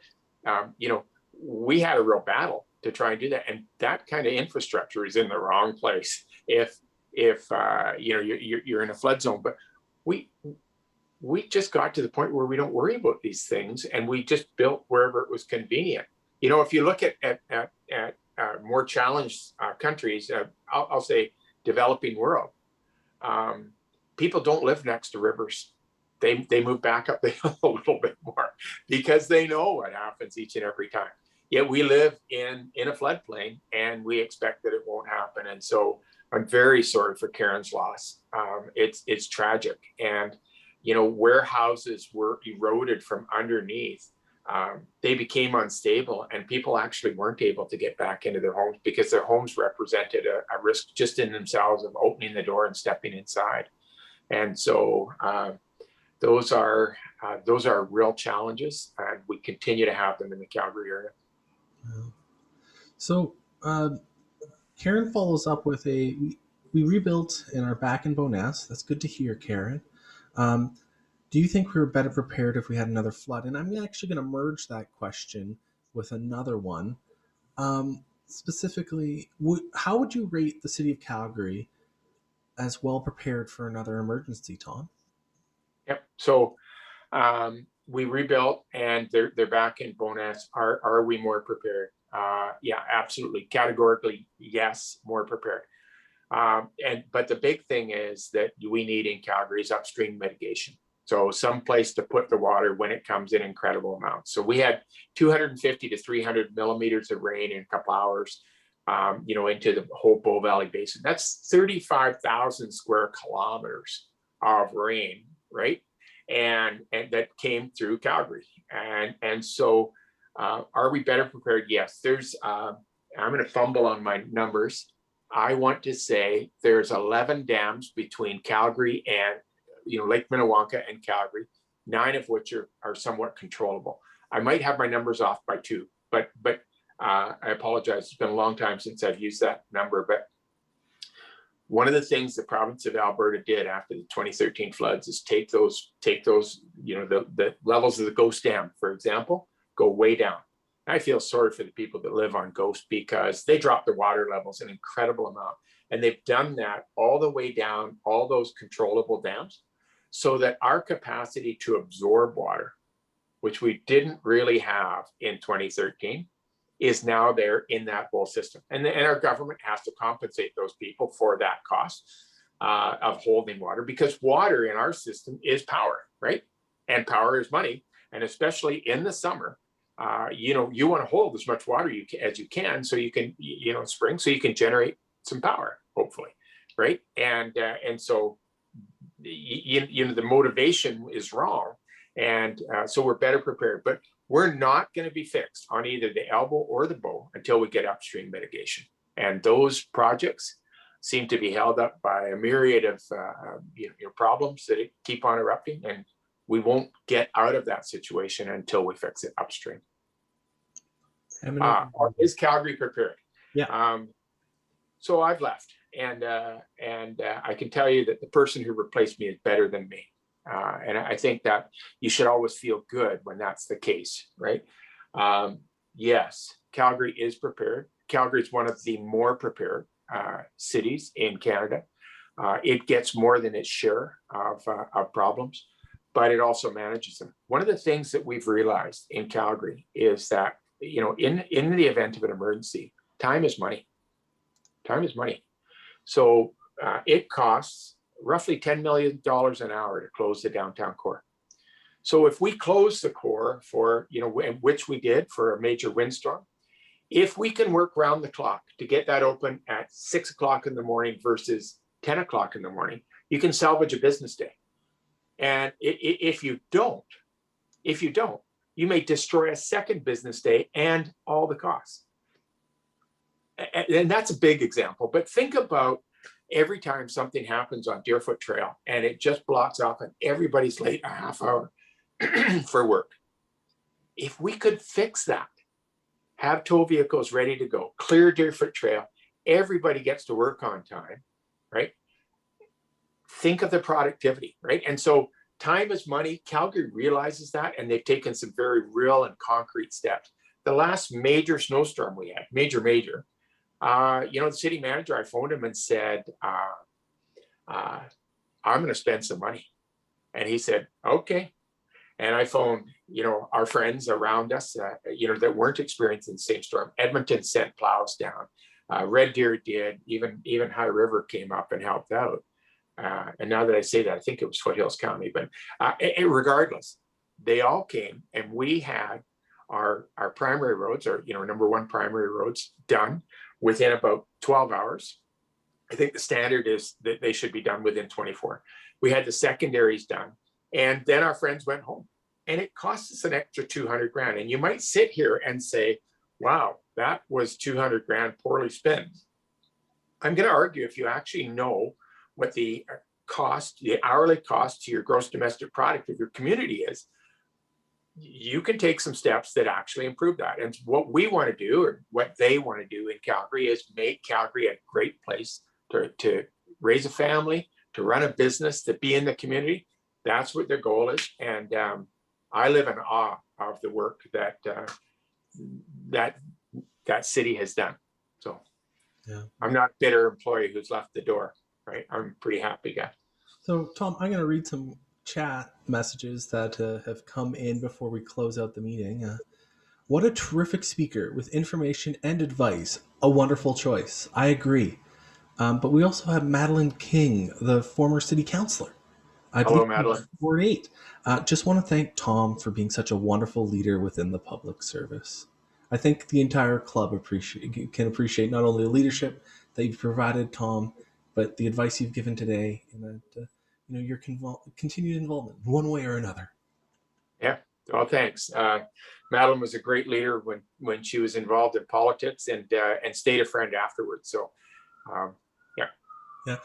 we had a real battle to try and do that. And that kind of infrastructure is in the wrong place if you're in a flood zone. But we just got to the point where we don't worry about these things, and we just built wherever it was convenient. If you look at more challenged countries, I'll say developing world, people don't live next to rivers. They move back up the hill a little bit more because they know what happens each and every time. Yet we live in a floodplain, and we expect that it won't happen. And so I'm very sorry for Karen's loss. It's tragic. And where houses were eroded from underneath, they became unstable, and people actually weren't able to get back into their homes because their homes represented a risk just in themselves of opening the door and stepping inside. And so those are real challenges, and we continue to have them in the Calgary area. So Karen follows up with we rebuilt and are back in Bowness. That's good to hear, Karen. Do you think we were better prepared if we had another flood? And I'm actually going to merge that question with another one. Specifically, how would you rate the city of Calgary as well prepared for another emergency, Tom? Yep. So we rebuilt, and they're back in Bowness. Are we more prepared? Yeah, absolutely. Categorically, yes, more prepared. But the big thing is that we need in Calgary is upstream mitigation. So some place to put the water when it comes in incredible amounts. So we had 250 to 300 millimeters of rain in a couple hours, into the whole Bow Valley Basin. That's 35,000 square kilometers of rain, right? And that came through Calgary. And so are we better prepared? Yes. I'm going to fumble on my numbers. I want to say there's 11 dams between Calgary and Lake Minnewanka and Calgary, 9 of which are somewhat controllable. I might have my numbers off by 2, but I apologize. It's been a long time since I've used that number. But One of the things the province of Alberta did after the 2013 floods is take those, the levels of the Ghost Dam, for example, go way down. I feel sorry for the people that live on Ghost because they dropped the water levels an incredible amount. And they've done that all the way down, all those controllable dams, so that our capacity to absorb water, which we didn't really have in 2013, is now there in that whole system. And our government has to compensate those people for that cost of holding water, because water in our system is power, right? And power is money. And especially in the summer, you want to hold as much water as you can, so you can, spring, so you can generate some power, hopefully, right? And so, the motivation is wrong. And so we're better prepared, but we're not going to be fixed on either the elbow or the bow until we get upstream mitigation. And those projects seem to be held up by a myriad of problems that keep on erupting, and we won't get out of that situation until we fix it upstream. Is Calgary prepared? Yeah. So I've left, and I can tell you that the person who replaced me is better than me. And I think that you should always feel good when that's the case, right? Yes, Calgary is prepared. Calgary is one of the more prepared cities in Canada. It gets more than its share of problems, but it also manages them. One of the things that we've realized in Calgary is that, in the event of an emergency, time is money. Time is money. So it costs roughly $10 million an hour to close the downtown core. So if we close the core for, which we did for a major windstorm, if we can work round the clock to get that open at 6 o'clock in the morning versus 10 o'clock in the morning, you can salvage a business day. And if you don't, you may destroy a second business day and all the costs. And that's a big example, but think about every time something happens on Deerfoot Trail and it just blocks off and everybody's late a half hour for work. If we could fix that, have tow vehicles ready to go, clear Deerfoot Trail, everybody gets to work on time, right? Think of the productivity, right? And so time is money. Calgary realizes that, and they've taken some very real and concrete steps. The last major snowstorm we had, major, the city manager, I phoned him and said, I'm going to spend some money. And he said, okay. And I phoned, our friends around us, that weren't experiencing the same storm. Edmonton sent plows down. Red Deer did. Even High River came up and helped out. And now that I say that, I think it was Foothills County. But regardless, they all came, and we had our primary roads, our number one primary roads, done within about 12 hours. I think the standard is that they should be done within 24. We had the secondaries done, and then our friends went home, and it cost us an extra 200 grand. And you might sit here and say, wow, that was 200 grand poorly spent. I'm going to argue, if you actually know what the cost, the hourly cost to your gross domestic product of your community is, you can take some steps that actually improve that. And what we want to do, or what they want to do in Calgary, is make Calgary a great place to raise a family, to run a business, to be in the community. That's what their goal is. And I live in awe of the work that that city has done. So yeah. I'm not a bitter employee who's left the door, right? I'm a pretty happy guy. So Tom, I'm going to read some chat messages that have come in before we close out the meeting. What a terrific speaker with information and advice. A wonderful choice. I agree. But we also have Madeline King, the former city councillor. Hello, Madeline. Ward 8. Just want to thank Tom for being such a wonderful leader within the public service. I think the entire club can appreciate not only the leadership that you've provided, Tom, but the advice you've given today, and that your continued involvement one way or another. Yeah. Well, thanks. Madeline was a great leader when she was involved in politics, and stayed a friend afterwards. So, yeah.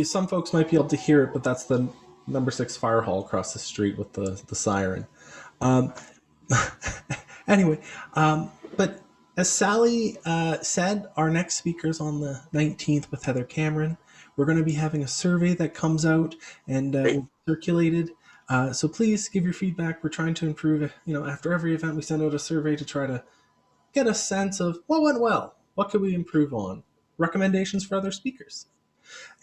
Some folks might be able to hear it, but that's the number 6 fire hall across the street with the siren. Anyway, but as Sally said, our next speaker is on the 19th with Heather Cameron. We're going to be having a survey that comes out and Great. will be circulated. So please give your feedback. We're trying to improve. After every event, we send out a survey to try to get a sense of what went well, what could we improve on, recommendations for other speakers.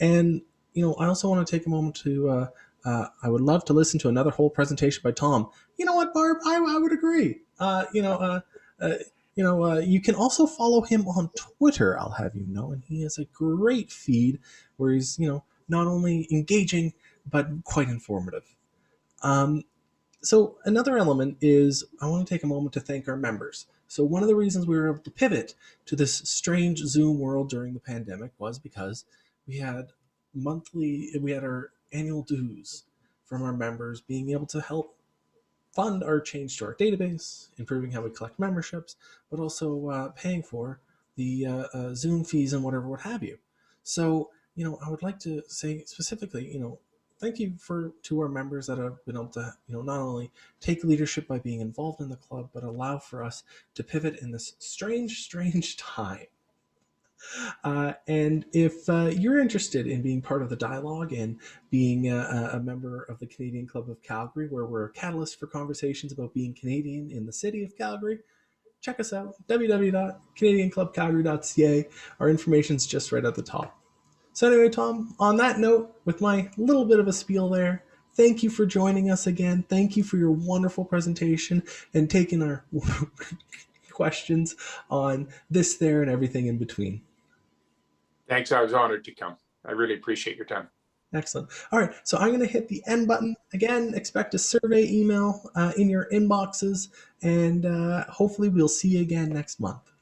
And I also want to take a moment to. I would love to listen to another whole presentation by Tom. You know what, Barb? I would agree. You can also follow him on Twitter, I'll have you know, and he has a great feed where he's, not only engaging, but quite informative. So another element is I want to take a moment to thank our members. So one of the reasons we were able to pivot to this strange Zoom world during the pandemic was because we had our annual dues from our members being able to help fund our change to our database, improving how we collect memberships, but also paying for the Zoom fees and whatever, what have you. So, I would like to say specifically, thank you to our members that have been able to, not only take leadership by being involved in the club, but allow for us to pivot in this strange time. And if you're interested in being part of the dialogue and being a member of the Canadian Club of Calgary, where we're a catalyst for conversations about being Canadian in the city of Calgary, check us out, www.canadianclubcalgary.ca. Our information's just right at the top. So anyway, Tom, on that note, with my little bit of a spiel there, thank you for joining us again. Thank you for your wonderful presentation and taking our questions on this, there, and everything in between. Thanks. I was honored to come. I really appreciate your time. Excellent. All right, so I'm going to hit the end button. Again, expect a survey email in your inboxes, and hopefully we'll see you again next month.